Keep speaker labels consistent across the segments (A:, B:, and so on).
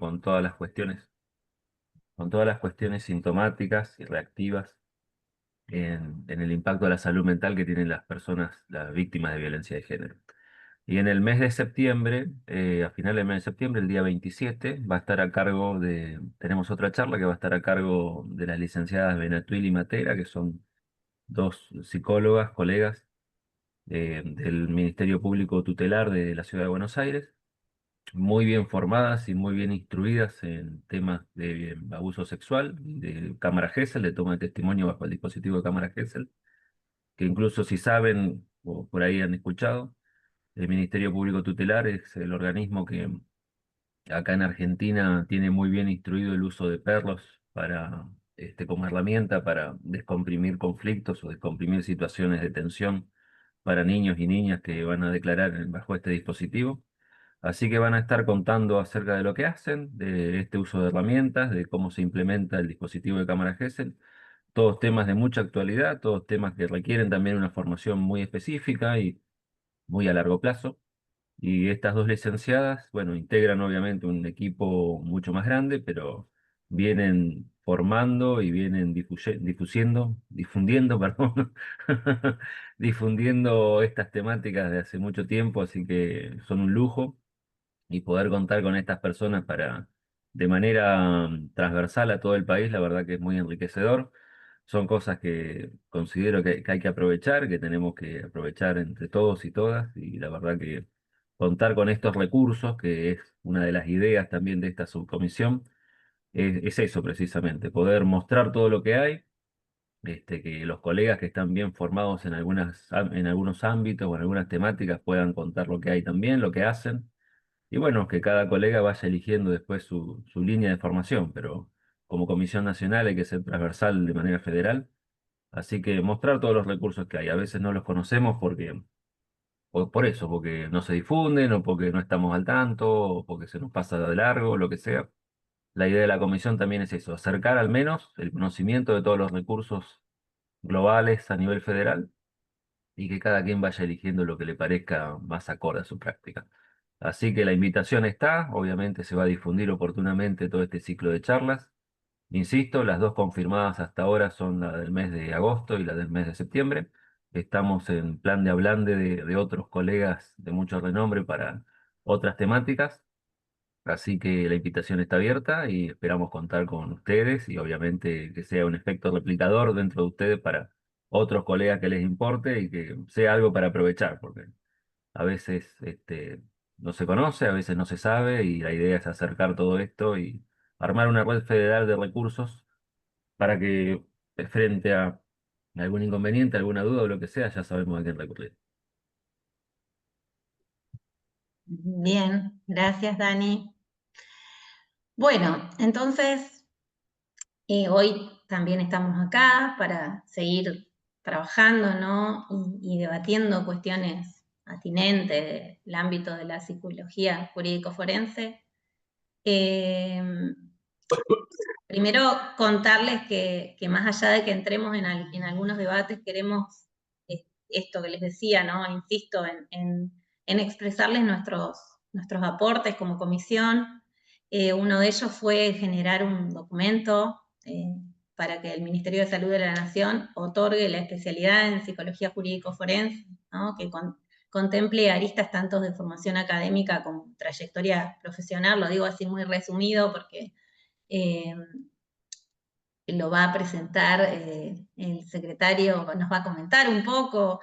A: con todas las cuestiones sintomáticas y reactivas en el impacto de la salud mental que tienen las personas, las víctimas de violencia de género. Y en el mes de septiembre, a finales del mes de septiembre, el día 27, va a estar a cargo tenemos otra charla que va a estar a cargo de las licenciadas Benatuil y Matera, que son dos psicólogas, colegas del Ministerio Público Tutelar de la Ciudad de Buenos Aires, muy bien formadas y muy bien instruidas en temas de abuso sexual, de cámara Gesell, de toma de testimonio bajo el dispositivo de cámara Gesell, que incluso si saben o por ahí han escuchado, el Ministerio Público Tutelar es el organismo que acá en Argentina tiene muy bien instruido el uso de perros como herramienta para descomprimir conflictos o descomprimir situaciones de tensión para niños y niñas que van a declarar bajo este dispositivo. Así que van a estar contando acerca de lo que hacen, de este uso de herramientas, de cómo se implementa el dispositivo de cámara Gesell, todos temas de mucha actualidad, todos temas que requieren también una formación muy específica y muy a largo plazo. Y estas dos licenciadas, bueno, integran obviamente un equipo mucho más grande, pero vienen formando y vienen difundiendo, perdón, difundiendo estas temáticas de hace mucho tiempo, así que son un lujo y poder contar con estas personas de manera transversal a todo el país, la verdad que es muy enriquecedor. Son cosas que considero que hay que aprovechar, que tenemos que aprovechar entre todos y todas, y la verdad que contar con estos recursos, que es una de las ideas también de esta subcomisión, es eso precisamente, poder mostrar todo lo que hay, que los colegas que están bien formados en algunos ámbitos o en algunas temáticas puedan contar lo que hay también, lo que hacen y bueno, que cada colega vaya eligiendo después su línea de formación, pero como Comisión Nacional hay que ser transversal de manera federal, así que mostrar todos los recursos que hay. A veces no los conocemos por eso, porque no se difunden o porque no estamos al tanto o porque se nos pasa de largo, lo que sea. La idea de la comisión también es eso, acercar al menos el conocimiento de todos los recursos globales a nivel federal y que cada quien vaya eligiendo lo que le parezca más acorde a su práctica. Así que la invitación está, obviamente se va a difundir oportunamente todo este ciclo de charlas. Insisto, las dos confirmadas hasta ahora son la del mes de agosto y la del mes de septiembre. Estamos en plan de hablande de otros colegas de mucho renombre para otras temáticas. Así que la invitación está abierta y esperamos contar con ustedes y obviamente que sea un efecto replicador dentro de ustedes para otros colegas que les importe y que sea algo para aprovechar, porque a veces no se conoce, a veces no se sabe y la idea es acercar todo esto y armar una red federal de recursos para que frente a algún inconveniente, alguna duda o lo que sea, ya sabemos a quién recurrir.
B: Bien, gracias Dani. Bueno, entonces hoy también estamos acá para seguir trabajando, ¿no? Y debatiendo cuestiones atinentes del ámbito de la psicología jurídico-forense. Eh, Primero contarles que más allá de que entremos en algunos debates, queremos esto que les decía, ¿no? Insisto en expresarles nuestros aportes como comisión. Uno de ellos fue generar un documento para que el Ministerio de Salud de la Nación otorgue la especialidad en psicología jurídico-forense, ¿no? Que contemple aristas tanto de formación académica como trayectoria profesional. Lo digo así muy resumido porque eh, lo va a presentar el secretario, nos va a comentar un poco,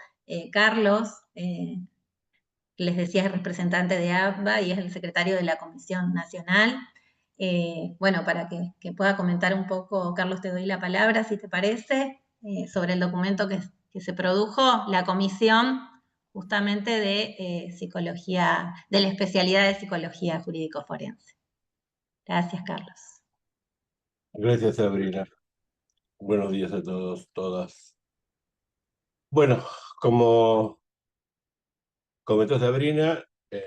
B: Carlos, les decía es representante de ABBA y es el secretario de la Comisión Nacional. Bueno, para que pueda comentar un poco, Carlos, te doy la palabra, si te parece, sobre el documento que se produjo, la comisión justamente de psicología, de la especialidad de psicología jurídico-forense. Gracias, Carlos.
C: Gracias, Sabrina. Buenos días a todos, todas. Bueno, como comentó Sabrina, en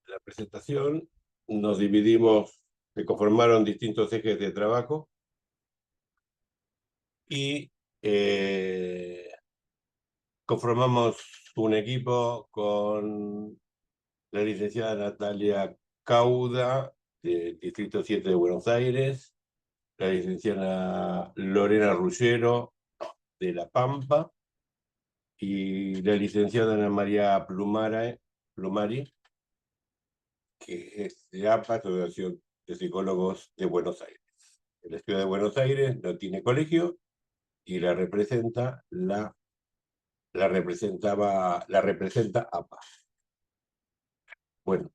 C: la presentación nos dividimos, se conformaron distintos ejes de trabajo y conformamos un equipo con la licenciada Natalia Cauda del Distrito 7 de Buenos Aires, la licenciada Lorena Ruggero de La Pampa y la licenciada Ana María Plumari, que es de APA, Asociación de Psicólogos de Buenos Aires. En la ciudad de Buenos Aires no tiene colegio y la representa la representa APA. Bueno,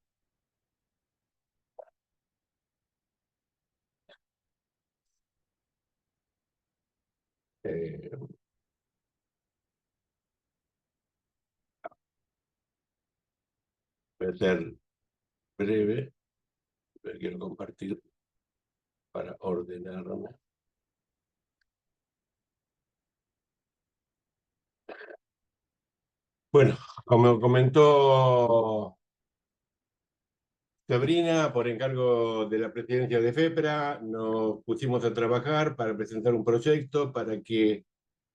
C: voy a ser breve, pero quiero compartir para ordenarme. Bueno, como comentó Sabrina, por encargo de la presidencia de FEPRA, nos pusimos a trabajar para presentar un proyecto para que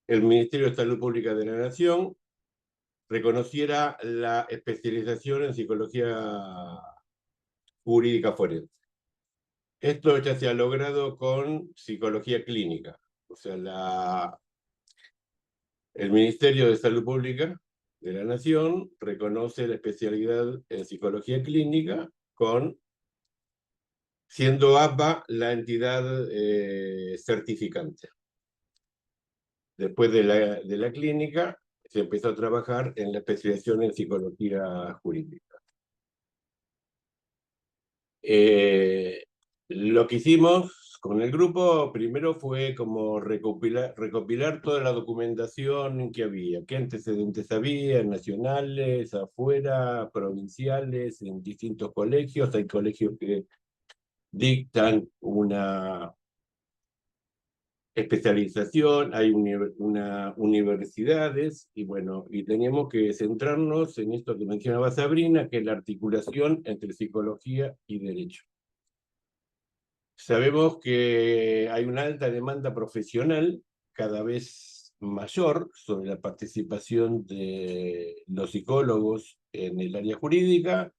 C: el Ministerio de Salud Pública de la Nación reconociera la especialización en psicología jurídica forense. Esto ya se ha logrado con psicología clínica. O sea, el Ministerio de Salud Pública de la Nación reconoce la especialidad en psicología clínica siendo APA la entidad certificante. Después de la clínica, se empezó a trabajar en la especialización en psicología jurídica. Lo que hicimos con el grupo primero fue como recopilar toda la documentación que había, qué antecedentes había, nacionales, afuera, provinciales, en distintos colegios. Hay colegios que dictan una especialización, hay universidades, y bueno, y teníamos que centrarnos en esto que mencionaba Sabrina, que es la articulación entre psicología y derecho. Sabemos que hay una alta demanda profesional cada vez mayor sobre la participación de los psicólogos en el área jurídica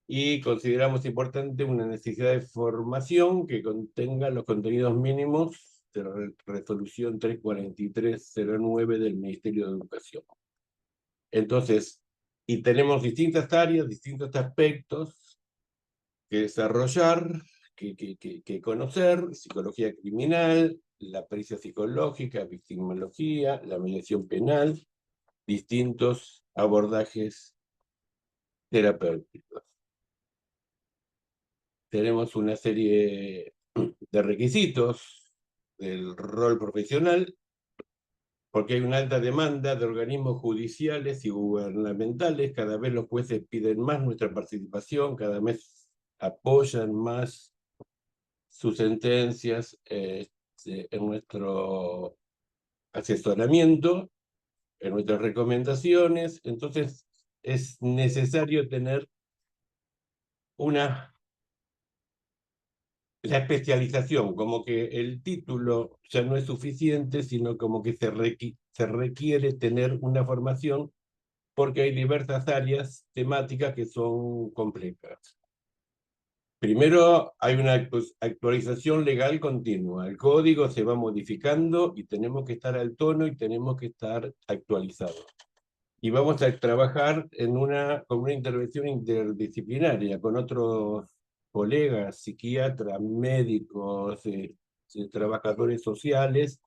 C: y consideramos importante una necesidad de formación que contenga los contenidos mínimos de la resolución 34309 del Ministerio de Educación. Entonces, y tenemos distintas áreas, distintos aspectos que desarrollar, que conocer: psicología criminal, la pericia psicológica, victimología, la mediación penal, distintos abordajes terapéuticos. Tenemos una serie de requisitos del rol profesional, porque hay una alta demanda de organismos judiciales y gubernamentales. Cada vez los jueces piden más nuestra participación, cada vez apoyan más sus sentencias en nuestro asesoramiento, en nuestras recomendaciones. Entonces es necesario tener la especialización, como que el título ya no es suficiente, sino como que se requiere tener una formación, porque hay diversas áreas temáticas que son complejas. Primero, hay una actualización legal continua. El código se va modificando y tenemos que estar al tono y tenemos que estar actualizados. Y vamos a trabajar con una intervención interdisciplinaria con otros colegas, psiquiatras, médicos, trabajadores sociales,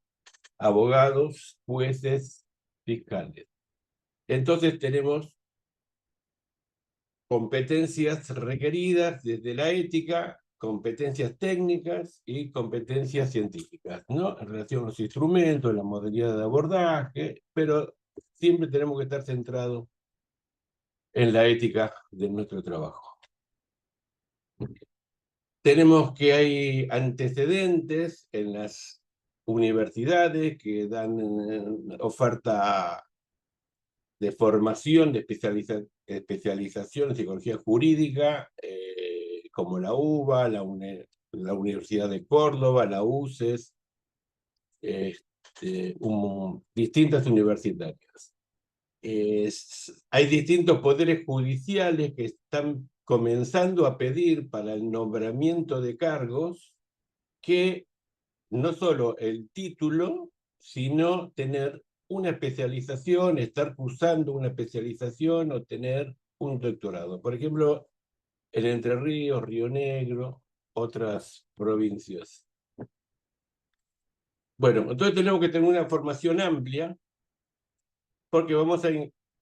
C: abogados, jueces, fiscales. Entonces tenemos competencias requeridas desde la ética, competencias técnicas y competencias científicas, ¿no? En relación a los instrumentos, la modalidad de abordaje, pero siempre tenemos que estar centrados en la ética de nuestro trabajo. Tenemos que hay antecedentes en las universidades que dan oferta de formación, de especialización en psicología jurídica, como la UBA, la Universidad de Córdoba, la UCES, distintas universitarias. Hay distintos poderes judiciales que están comenzando a pedir para el nombramiento de cargos que no solo el título, sino tener una especialización, estar cursando una especialización o tener un doctorado. Por ejemplo, en Entre Ríos, Río Negro, otras provincias. Bueno, entonces tenemos que tener una formación amplia porque vamos a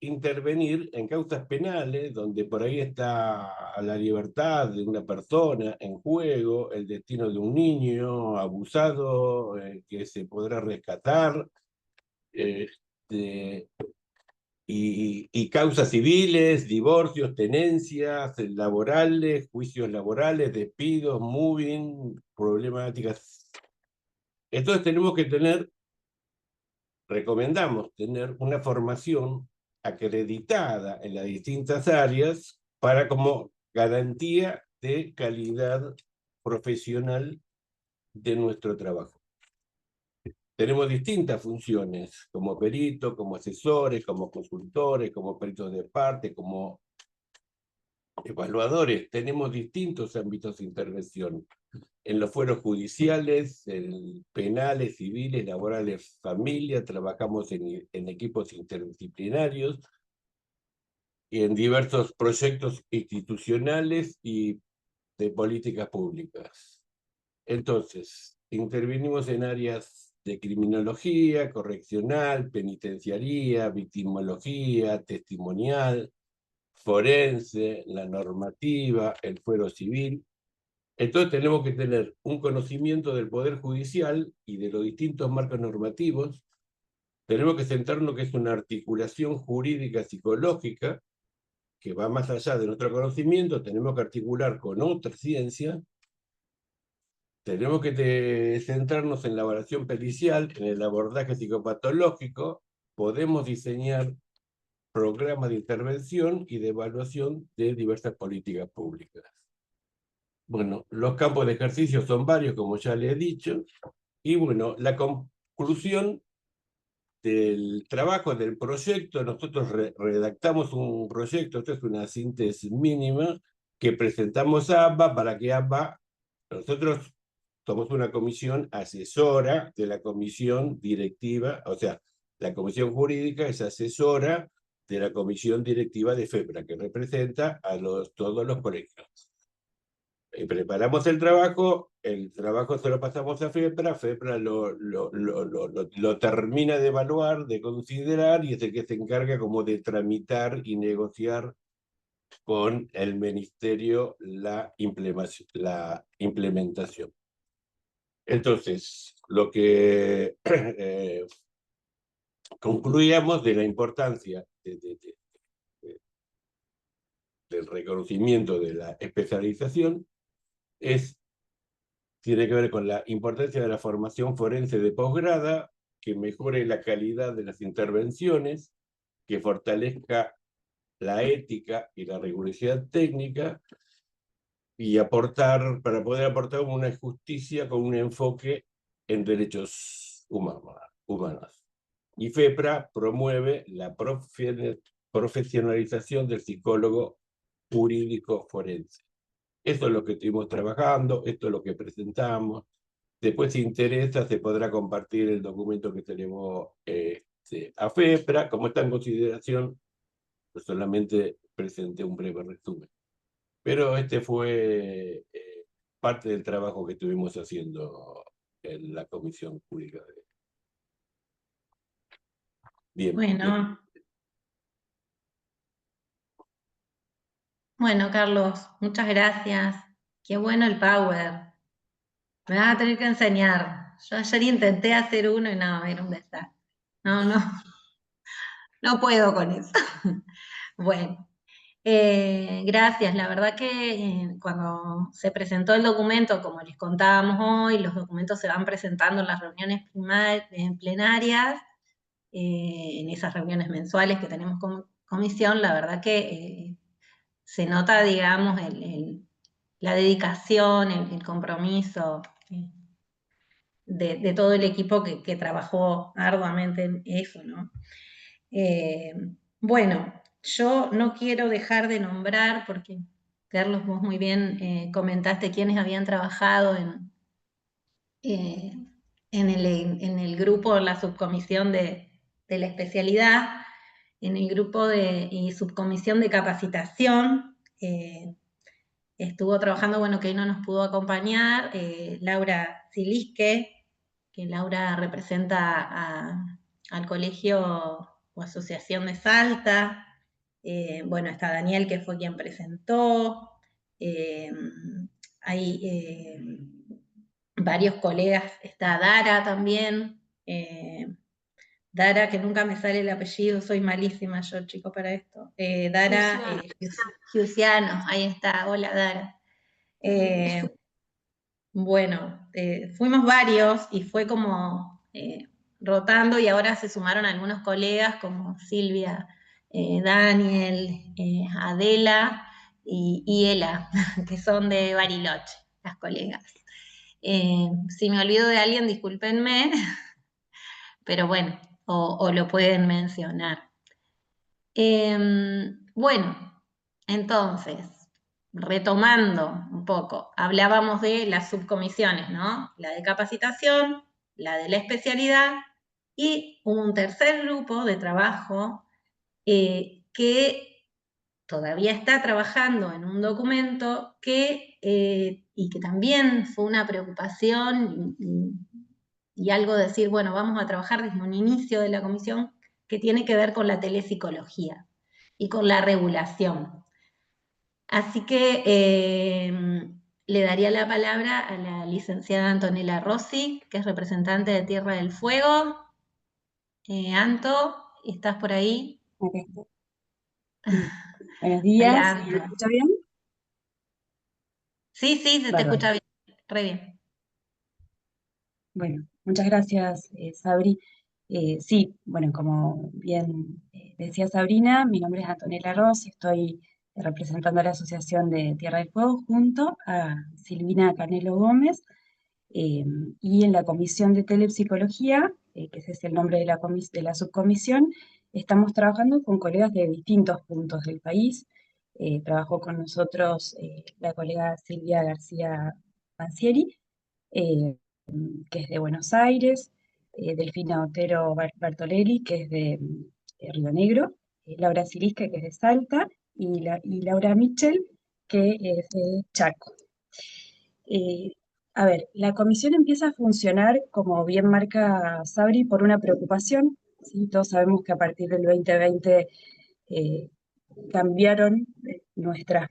C: intervenir en causas penales donde por ahí está la libertad de una persona en juego, el destino de un niño abusado que se podrá rescatar, y causas civiles, divorcios, tenencias laborales, juicios laborales, despidos, moving, problemáticas. Entonces tenemos que recomendamos tener una formación acreditada en las distintas áreas para como garantía de calidad profesional de nuestro trabajo. Tenemos distintas funciones, como peritos, como asesores, como consultores, como peritos de parte, como evaluadores. Tenemos distintos ámbitos de intervención. En los fueros judiciales, en penales, civiles, laborales, familia, trabajamos en equipos interdisciplinarios y en diversos proyectos institucionales y de políticas públicas. Entonces, intervinimos en áreas de criminología, correccional, penitenciaría, victimología, testimonial, forense, la normativa, el fuero civil. Entonces tenemos que tener un conocimiento del Poder Judicial y de los distintos marcos normativos. Tenemos que centrarnos que es una articulación jurídica psicológica que va más allá de nuestro conocimiento. Tenemos que articular con otra ciencia. Tenemos que centrarnos en la evaluación pericial, en el abordaje psicopatológico. Podemos diseñar programas de intervención y de evaluación de diversas políticas públicas. Bueno, los campos de ejercicio son varios, como ya le he dicho, y bueno, la conclusión del trabajo del proyecto, nosotros redactamos un proyecto, esto es una síntesis mínima, que presentamos a ABBA para que ABBA, nosotros somos una comisión asesora de la comisión directiva, o sea, la comisión jurídica es asesora de la comisión directiva de FEPRA, que representa a todos los colegios. Preparamos el trabajo se lo pasamos a FEPRA, FEPRA lo termina de evaluar, de considerar, y es el que se encarga como de tramitar y negociar con el ministerio la implementación. Entonces, lo que concluíamos de la importancia del reconocimiento de la especialización tiene que ver con la importancia de la formación forense de posgrado, que mejore la calidad de las intervenciones, que fortalezca la ética y la rigurosidad técnica, y para poder aportar una justicia con un enfoque en derechos humanos. Y FEPRA promueve la profesionalización del psicólogo jurídico forense. Esto es lo que estuvimos trabajando, esto es lo que presentamos. Después, si interesa, se podrá compartir el documento que tenemos a FEPRA. Como está en consideración, pues solamente presenté un breve resumen. Pero este fue parte del trabajo que estuvimos haciendo en la Comisión Jurídica. Bien.
B: Bueno. Bueno, Carlos, muchas gracias. Qué bueno el Power. Me vas a tener que enseñar. Yo ayer intenté hacer uno y no, era un desastre. No puedo con eso. Bueno, gracias. La verdad que cuando se presentó el documento, como les contábamos hoy, los documentos se van presentando en las reuniones plenarias, en esas reuniones mensuales que tenemos como comisión. La verdad que se nota, digamos, la dedicación, el compromiso de todo el equipo que trabajó arduamente en eso, ¿no? Bueno, yo no quiero dejar de nombrar, porque Carlos, vos muy bien comentaste quiénes habían trabajado eh, en el grupo, en la subcomisión de la especialidad, en el grupo y subcomisión de capacitación. Estuvo trabajando, bueno, que hoy no nos pudo acompañar, Laura Silisque, que Laura representa al colegio o asociación de Salta. Bueno, está Daniel, que fue quien presentó. Eh, hay varios colegas, está Dara también. Dara, que nunca me sale el apellido, soy malísima yo, chico, para esto. Dara Giusiano, ahí está, hola Dara. Bueno, fuimos varios y fue como rotando y ahora se sumaron algunos colegas como Silvia, Daniel, Adela y Ela, que son de Bariloche, las colegas. Si me olvido de alguien, discúlpenme, pero bueno, o lo pueden mencionar. Bueno, entonces, retomando un poco, hablábamos de las subcomisiones, ¿no? La de capacitación, la de la especialidad y un tercer grupo de trabajo que todavía está trabajando en un documento y que también fue una preocupación y algo de decir, bueno, vamos a trabajar desde un inicio de la comisión que tiene que ver con la telepsicología y con la regulación. Así que le daría la palabra a la licenciada Antonella Rossi, que es representante de Tierra del Fuego. Anto, ¿estás por ahí?
D: Acá estoy. Sí. Buenos días,
B: Hola,
D: ¿me
B: Anto.
D: escucha bien?
B: Sí, sí, se te
D: Bárbaro.
B: escucha bien, re bien.
D: Bueno, muchas gracias, Sabri. Sí, bueno, como bien decía Sabrina, mi nombre es Antonella Ross y estoy representando a la Asociación de Tierra del Fuego junto a Silvina Canelo Gómez y en la Comisión de Telepsicología, que ese es el nombre de de la subcomisión, estamos trabajando con colegas de distintos puntos del país. Trabajó con nosotros la colega Silvia García Pancieri, eh, que es de Buenos Aires, Delfina Otero Bartolelli, que es de Río Negro, Laura Sirisca, que es de Salta, y Laura Michel, que es de Chaco. Eh, a ver, la comisión empieza a funcionar, como bien marca Sabri, por una preocupación, ¿sí? Todos sabemos que a partir del 2020 eh, cambiaron nuestras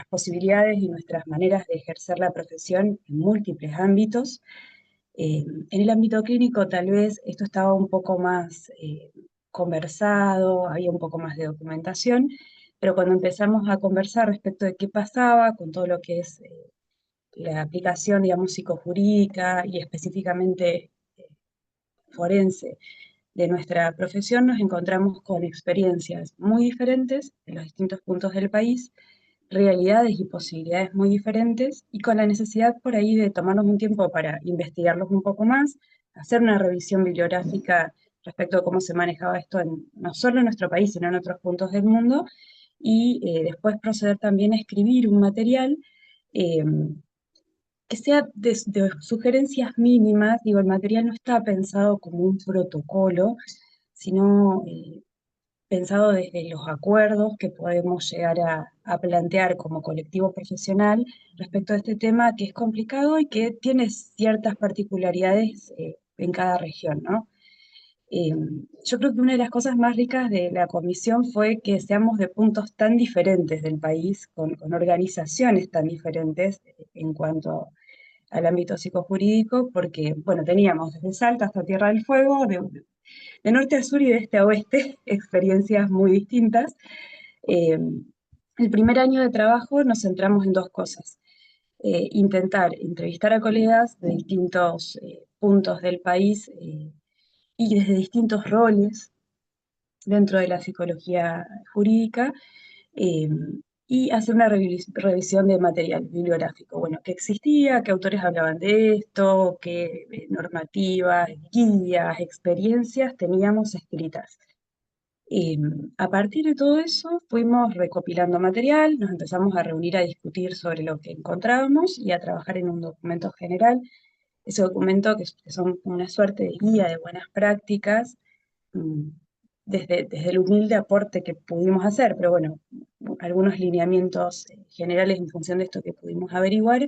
D: posibilidades y nuestras maneras de ejercer la profesión en múltiples ámbitos. En el ámbito clínico tal vez esto estaba un poco más conversado, había un poco más de documentación, pero cuando empezamos a conversar respecto de qué pasaba con todo lo que es la aplicación, digamos, psicojurídica y específicamente forense de nuestra profesión, nos encontramos con experiencias muy diferentes en los distintos puntos del país, realidades y posibilidades muy diferentes y con la necesidad por ahí de tomarnos un tiempo para investigarlos un poco más, hacer una revisión bibliográfica respecto a cómo se manejaba esto no solo en nuestro país, sino en otros puntos del mundo, y después proceder también a escribir un material eh, que sea de sugerencias mínimas. Digo, el material no está pensado como un protocolo, sino pensado desde los acuerdos que podemos llegar a plantear como colectivo profesional respecto a este tema que es complicado y que tiene ciertas particularidades en cada región, ¿no? Yo creo que una de las cosas más ricas de la comisión fue que seamos de puntos tan diferentes del país, con organizaciones tan diferentes en cuanto al ámbito psicojurídico, porque, bueno, teníamos desde Salta hasta Tierra del Fuego, de norte a sur y de este a oeste, experiencias muy distintas. El primer año de trabajo nos centramos en dos cosas. Intentar entrevistar a colegas de distintos puntos del país y desde distintos roles dentro de la psicología jurídica, eh, y hacer una revisión de material bibliográfico. Bueno, qué existía, qué autores hablaban de esto, qué normativas, guías, experiencias teníamos escritas. A partir de todo eso fuimos recopilando material, nos empezamos a reunir a discutir sobre lo que encontrábamos y a trabajar en un documento general. Ese documento que son una suerte de guía de buenas prácticas, mm, desde el humilde aporte que pudimos hacer, pero bueno, algunos lineamientos generales en función de esto que pudimos averiguar.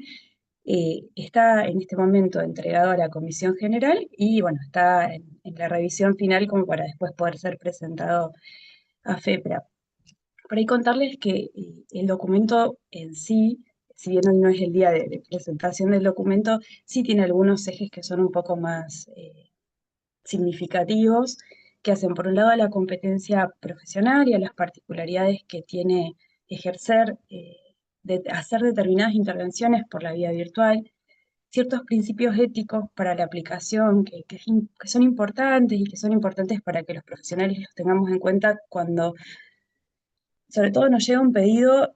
D: Está en este momento entregado a la Comisión General y bueno, está en la revisión final como para después poder ser presentado a FEPRA. Por ahí contarles que el documento en sí, si bien hoy no es el día de presentación del documento, sí tiene algunos ejes que son un poco más significativos, que hacen por un lado a la competencia profesional y a las particularidades que tiene ejercer, de hacer determinadas intervenciones por la vía virtual, ciertos principios éticos para la aplicación que son importantes y que son importantes para que los profesionales los tengamos en cuenta cuando, sobre todo, nos llega un pedido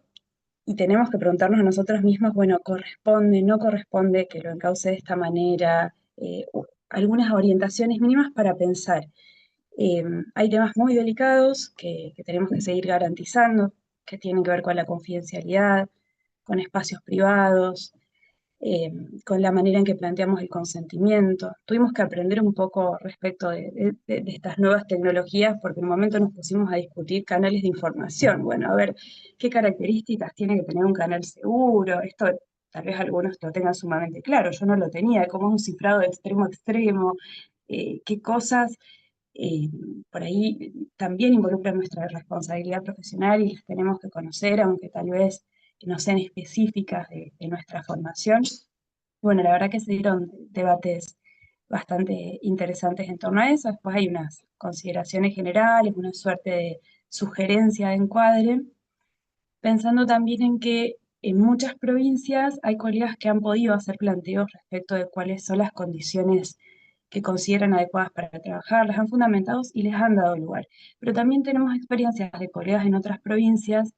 D: y tenemos que preguntarnos a nosotros mismos, bueno, corresponde, no corresponde que lo encauce de esta manera, algunas orientaciones mínimas para pensar. Hay temas muy delicados que tenemos que seguir garantizando, que tienen que ver con la confidencialidad, con espacios privados, eh, con la manera en que planteamos el consentimiento. Tuvimos que aprender un poco respecto de estas nuevas tecnologías porque en un momento nos pusimos a discutir canales de información. Bueno, a ver, ¿qué características tiene que tener un canal seguro? Esto tal vez algunos lo tengan sumamente claro, yo no lo tenía, cómo es un cifrado de extremo a extremo, qué cosas eh, por ahí también involucran nuestra responsabilidad profesional y las tenemos que conocer, aunque tal vez no sean específicas de nuestra formación. Bueno, la verdad que se dieron debates bastante interesantes en torno a eso. Después hay unas consideraciones generales, una suerte de sugerencia de encuadre, pensando también en que en muchas provincias hay colegas que han podido hacer planteos respecto de cuáles son las condiciones que consideran adecuadas para trabajar, las han fundamentado y les han dado lugar. Pero también tenemos experiencias de colegas en otras provincias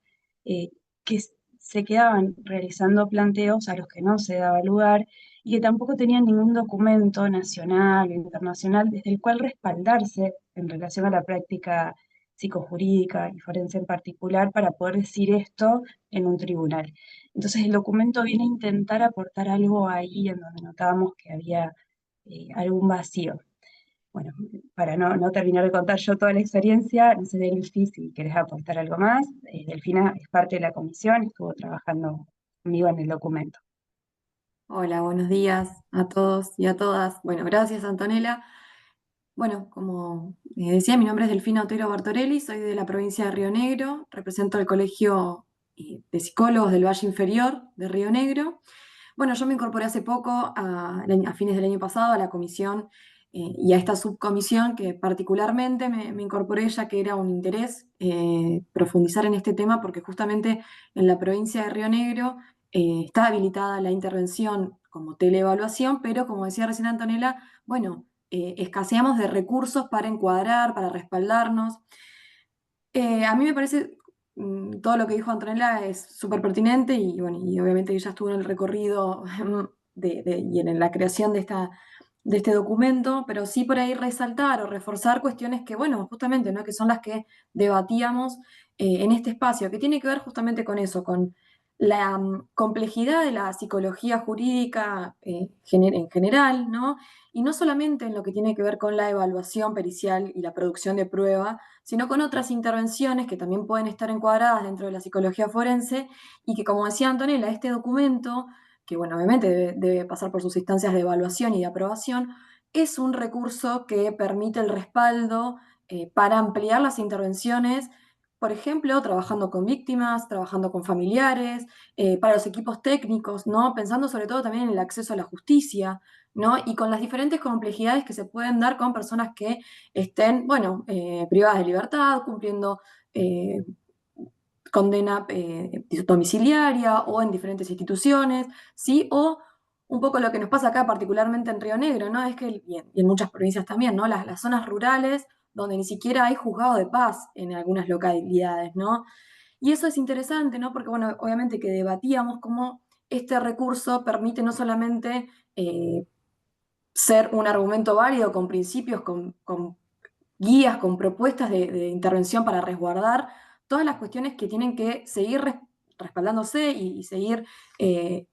D: eh, que se quedaban realizando planteos a los que no se daba lugar y que tampoco tenían ningún documento nacional o internacional desde el cual respaldarse en relación a la práctica psicojurídica y forense en particular para poder decir esto en un tribunal. Entonces el documento viene a intentar aportar algo ahí en donde notábamos que había algún vacío. Bueno, para no terminar de contar yo toda la experiencia, no sé, Delphi, si querés aportar algo más. Delfina es parte de la comisión, estuvo trabajando conmigo en el documento.
E: Hola, buenos días a todos y a todas. Bueno, gracias Antonella. Bueno, como decía, mi nombre es Delfina Otero Bartorelli, soy de la provincia de Río Negro, represento el Colegio de Psicólogos del Valle Inferior de Río Negro. Bueno, yo me incorporé hace poco, a fines del año pasado, a la comisión y a esta subcomisión que particularmente me incorporé ya que era un interés profundizar en este tema porque justamente en la provincia de Río Negro está habilitada la intervención como teleevaluación, pero como decía recién Antonella, bueno, escaseamos de recursos para encuadrar, para respaldarnos. A mí me parece todo lo que dijo Antonella es súper pertinente y, bueno, y obviamente ella estuvo en el recorrido y en la creación de este documento, pero sí por ahí resaltar o reforzar cuestiones que, bueno, justamente, ¿no? Que son las que debatíamos en este espacio, que tiene que ver justamente con eso, con la complejidad de la psicología jurídica en general, ¿no? Y no solamente en lo que tiene que ver con la evaluación pericial y la producción de prueba, sino con otras intervenciones que también pueden estar encuadradas dentro de la psicología forense y que, como decía Antonella, este documento, que bueno, obviamente debe pasar por sus instancias de evaluación y de aprobación, es un recurso que permite el respaldo para ampliar las intervenciones, por ejemplo, trabajando con víctimas, trabajando con familiares, para los equipos técnicos, ¿no? Pensando sobre todo también en el acceso a la justicia, ¿no? Y con las diferentes complejidades que se pueden dar con personas que estén, bueno, privadas de libertad, cumpliendo condena domiciliaria o en diferentes instituciones, ¿sí? O un poco lo que nos pasa acá, particularmente en Río Negro, ¿no? Es que, y en muchas provincias también, ¿no? Las zonas rurales donde ni siquiera hay juzgado de paz en algunas localidades, ¿no? Y eso es interesante, ¿no? Porque, bueno, obviamente que debatíamos cómo este recurso permite no solamente ser un argumento válido con principios, con guías, con propuestas de intervención para resguardar todas las cuestiones que tienen que seguir respaldándose y seguir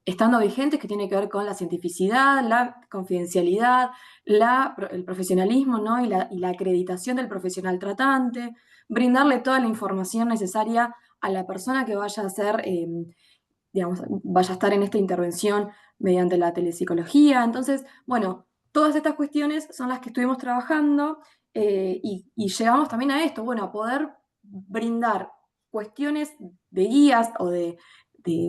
E: estando vigentes, que tiene que ver con la cientificidad, la confidencialidad, el profesionalismo, ¿no? y la acreditación del profesional tratante, brindarle toda la información necesaria a la persona que vaya a hacer, digamos, vaya a estar en esta intervención mediante la telepsicología. Entonces, bueno, todas estas cuestiones son las que estuvimos trabajando y llegamos también a esto, bueno, a poder brindar cuestiones de guías o de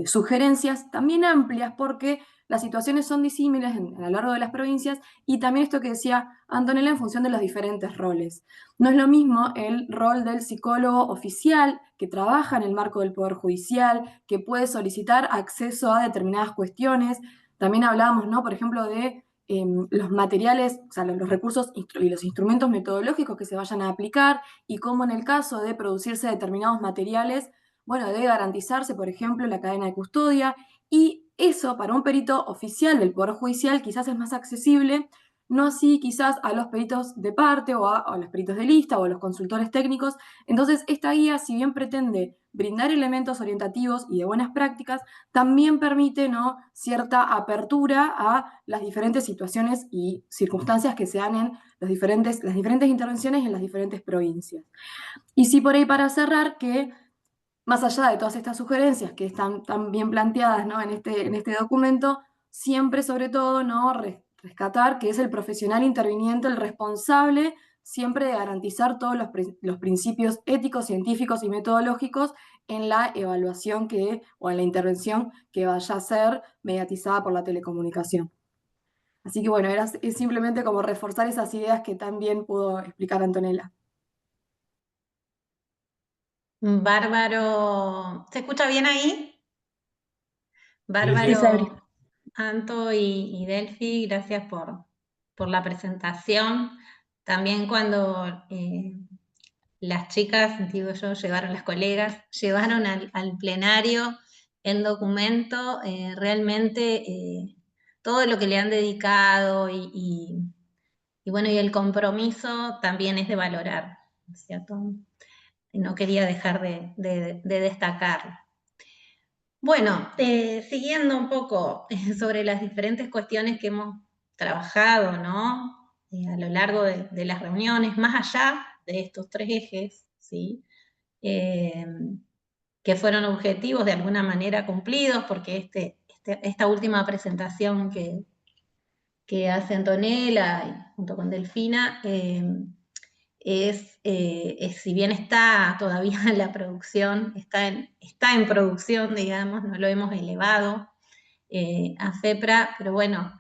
E: sugerencias también amplias, porque las situaciones son disímiles a lo largo de las provincias, y también esto que decía Antonella en función de los diferentes roles. No es lo mismo el rol del psicólogo oficial que trabaja en el marco del Poder Judicial, que puede solicitar acceso a determinadas cuestiones. También hablábamos, ¿no? Por ejemplo, de los materiales, o sea, los recursos y los instrumentos metodológicos que se vayan a aplicar, y cómo en el caso de producirse determinados materiales, bueno, debe garantizarse, por ejemplo, la cadena de custodia, y eso para un perito oficial del Poder Judicial quizás es más accesible, no así quizás a los peritos de parte o a los peritos de lista o a los consultores técnicos. Entonces, esta guía, si bien pretende brindar elementos orientativos y de buenas prácticas, también permite, ¿no?, cierta apertura a las diferentes situaciones y circunstancias que se dan en las diferentes intervenciones en las diferentes provincias. Y sí, por ahí para cerrar, que más allá de todas estas sugerencias que están tan bien planteadas, ¿no?, en este documento, siempre sobre todo, ¿no?, rescatar que es el profesional interviniente el responsable siempre de garantizar todos los principios éticos, científicos y metodológicos en la evaluación o en la intervención que vaya a ser mediatizada por la telecomunicación. Así que bueno, es simplemente como reforzar esas ideas que tan bien pudo explicar Antonella.
B: Bárbaro. ¿Se escucha bien ahí?
D: Sí, Sabri.
B: Bárbaro, Anto y Delphi, gracias por la presentación. También cuando las chicas, digo yo, llevaron, las colegas, llevaron al plenario el documento, realmente todo lo que le han dedicado y bueno, y el compromiso también es de valorar, ¿no es cierto? No quería dejar de destacarlo. Bueno, siguiendo un poco sobre las diferentes cuestiones que hemos trabajado, ¿no? A lo largo de las reuniones, más allá de estos tres ejes, ¿sí? Que fueron objetivos de alguna manera cumplidos, porque esta última presentación que hace Antonella junto con Delfina si bien está todavía en la producción, está en producción, digamos, no lo hemos elevado a FEPRA, pero bueno,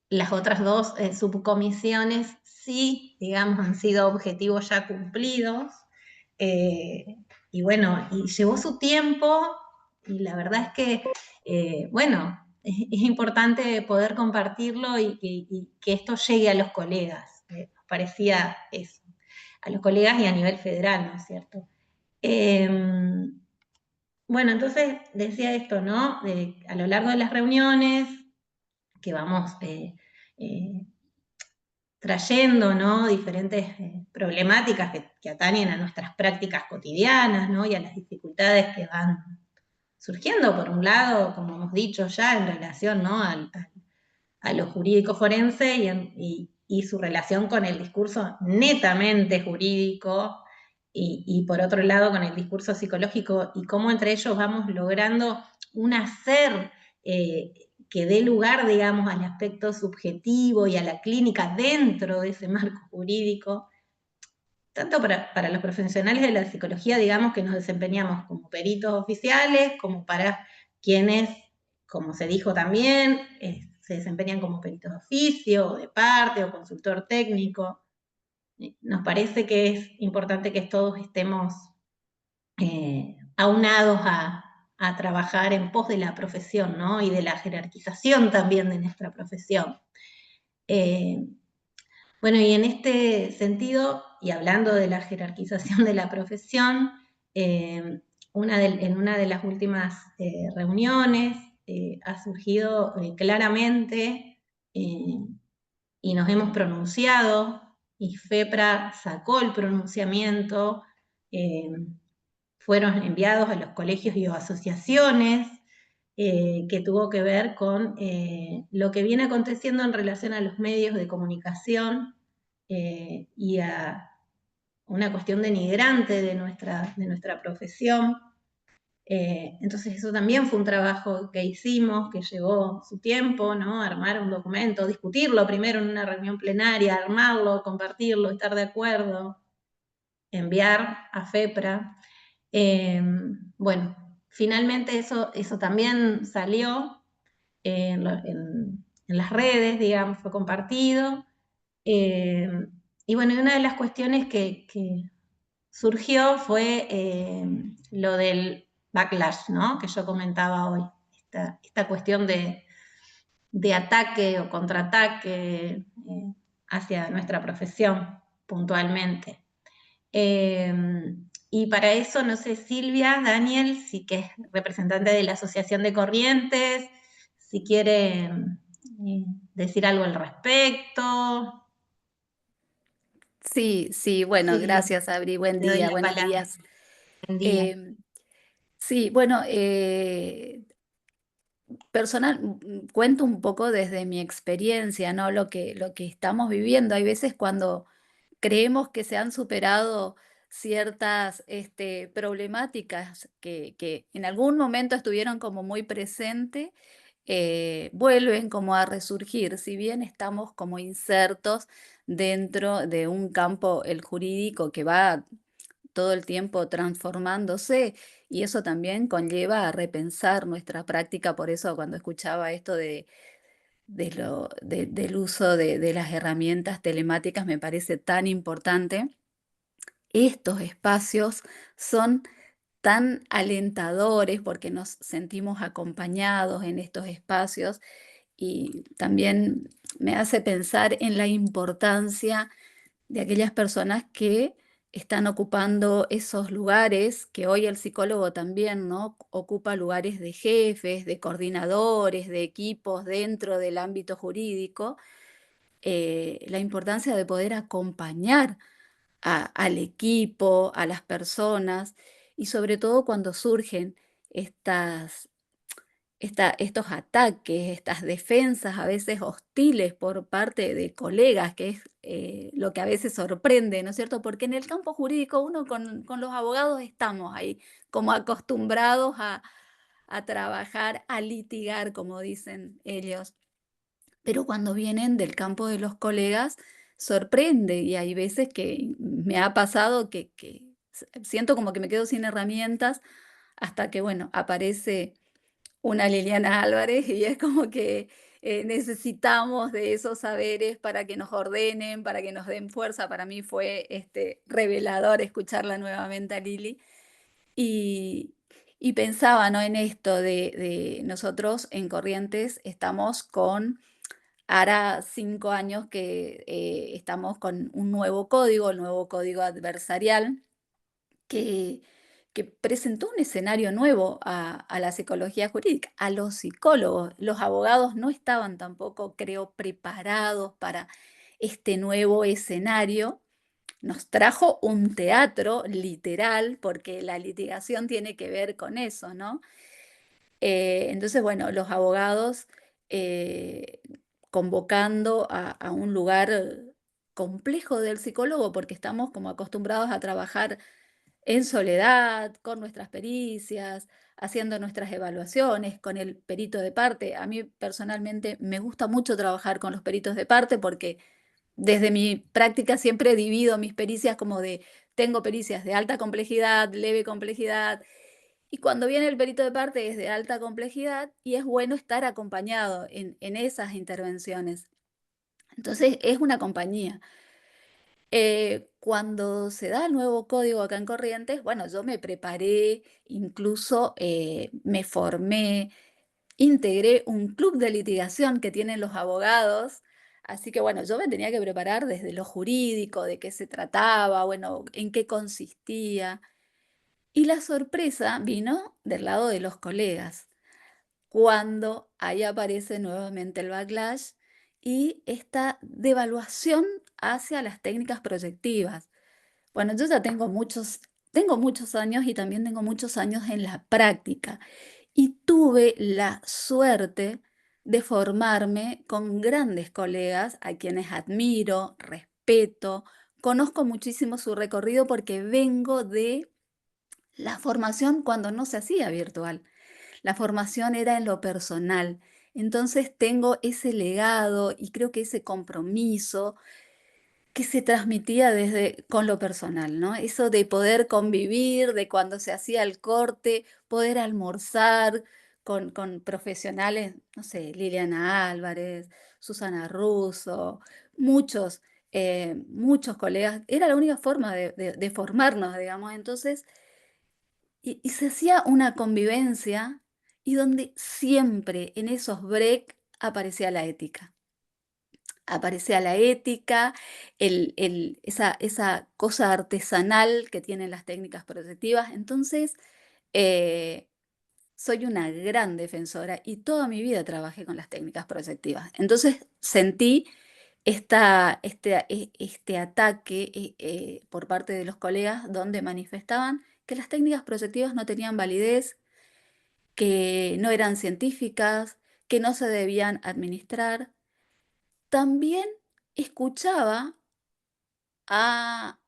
B: las otras dos subcomisiones sí, digamos, han sido objetivos ya cumplidos, y bueno, y llevó su tiempo, y la verdad es que, bueno, es importante poder compartirlo y que esto llegue a los colegas, nos parecía eso, a los colegas y a nivel federal, ¿no es cierto? Bueno, entonces decía esto, ¿no? A lo largo de las reuniones que vamos trayendo, ¿no?, diferentes problemáticas que atañen a nuestras prácticas cotidianas, ¿no?, y a las dificultades que van surgiendo, por un lado, como hemos dicho ya, en relación, ¿no?, a lo jurídico forense y su relación con el discurso netamente jurídico, y por otro lado con el discurso psicológico, y cómo entre ellos vamos logrando un hacer que dé lugar, digamos, al aspecto subjetivo y a la clínica dentro de ese marco jurídico, tanto para los profesionales de la psicología, digamos, que nos desempeñamos como peritos oficiales, como para quienes, como se dijo también, se desempeñan como peritos de oficio, o de parte, o consultor técnico. Nos parece que es importante que todos estemos aunados a trabajar en pos de la profesión, ¿no?, y de la jerarquización también de nuestra profesión. Bueno, y en este sentido, y hablando de la jerarquización de la profesión, en una de las últimas reuniones ha surgido claramente, y nos hemos pronunciado y FEPRA sacó el pronunciamiento, fueron enviados a los colegios y asociaciones, que tuvo que ver con lo que viene aconteciendo en relación a los medios de comunicación y a una cuestión denigrante de nuestra profesión. Entonces eso también fue un trabajo que hicimos, que llevó su tiempo, ¿no? Armar un documento, discutirlo primero en una reunión plenaria, armarlo, compartirlo, estar de acuerdo, enviar a FEPRA. Bueno, finalmente eso también salió en las redes, digamos, fue compartido. Y bueno, y una de las cuestiones que surgió fue lo del backlash, ¿no? Que yo comentaba hoy, esta cuestión de ataque o contraataque hacia nuestra profesión puntualmente. Y para eso, no sé, Silvia, Daniel, sí que es representante de la Asociación de Corrientes, si quiere decir algo al respecto.
F: Sí, bueno,
B: Sí,
F: gracias, Abri. Buen
B: le doy
F: día,
B: la
F: buenos
B: palabra.
F: días.
B: Buen día.
F: Sí, bueno, cuento un poco desde mi experiencia, ¿no? Lo que estamos viviendo. Hay veces cuando creemos que se han superado ciertas problemáticas que en algún momento estuvieron como muy presentes, vuelven como a resurgir, si bien estamos como insertos dentro de un campo, el jurídico, que va todo el tiempo transformándose, y eso también conlleva a repensar nuestra práctica. Por eso cuando escuchaba esto del uso de las herramientas telemáticas me parece tan importante. Estos espacios son tan alentadores porque nos sentimos acompañados en estos espacios, y también me hace pensar en la importancia de aquellas personas que están ocupando esos lugares, que hoy el psicólogo también, ¿no? Ocupa lugares de jefes, de coordinadores, de equipos dentro del ámbito jurídico. La importancia de poder acompañar al equipo, a las personas, y sobre todo cuando surgen estas estos ataques, estas defensas a veces hostiles por parte de colegas, que es lo que a veces sorprende, ¿no es cierto? Porque en el campo jurídico uno con los abogados estamos ahí como acostumbrados a trabajar, a litigar, como dicen ellos. Pero cuando vienen del campo de los colegas, sorprende, y hay veces que me ha pasado que siento como que me quedo sin herramientas hasta que, bueno, aparece una Liliana Álvarez, y es como que necesitamos de esos saberes para que nos ordenen, para que nos den fuerza. Para mí fue revelador escucharla nuevamente a Lili, y, y pensaba, ¿no? En esto de nosotros en Corrientes estamos con, hará 5 años que estamos con un nuevo código, el nuevo código adversarial, que, que presentó un escenario nuevo a la psicología jurídica, a los psicólogos. Los abogados no estaban tampoco, creo, preparados para este nuevo escenario. Nos trajo un teatro literal, porque la litigación tiene que ver con eso, ¿no? Entonces, bueno, los abogados eh, convocando a un lugar complejo del psicólogo, porque estamos como acostumbrados a trabajar en soledad, con nuestras pericias, haciendo nuestras evaluaciones, con el perito de parte. A mí personalmente me gusta mucho trabajar con los peritos de parte, porque desde mi práctica siempre divido mis pericias como tengo pericias de alta complejidad, leve complejidad, y cuando viene el perito de parte es de alta complejidad, y es bueno estar acompañado en esas intervenciones. Entonces es una compañía. Cuando se da el nuevo código acá en Corrientes, bueno, yo me preparé, incluso me formé, integré un club de litigación que tienen los abogados. Así que bueno, yo me tenía que preparar desde lo jurídico, de qué se trataba, bueno, en qué consistía. Y la sorpresa vino del lado de los colegas, cuando ahí aparece nuevamente el backlash, y esta devaluación hacia las técnicas proyectivas. Bueno, yo ya tengo muchos años y también tengo muchos años en la práctica y tuve la suerte de formarme con grandes colegas a quienes admiro, respeto, conozco muchísimo su recorrido porque vengo de la formación cuando no se hacía virtual. La formación era en lo personal. Entonces tengo ese legado y creo que ese compromiso que se transmitía desde con lo personal, ¿no? Eso de poder convivir, de cuando se hacía el corte, poder almorzar con profesionales, no sé, Liliana Álvarez, Susana Russo, muchos, muchos colegas. Era la única forma de formarnos, digamos. Entonces, y se hacía una convivencia y donde siempre en esos break aparecía la ética. Aparecía la ética, esa cosa artesanal que tienen las técnicas proyectivas. Entonces, eh, soy una gran defensora y toda mi vida trabajé con las técnicas proyectivas. Entonces, sentí este ataque por parte de los colegas donde manifestaban que las técnicas proyectivas no tenían validez, que no eran científicas, que no se debían administrar. También escuchaba a,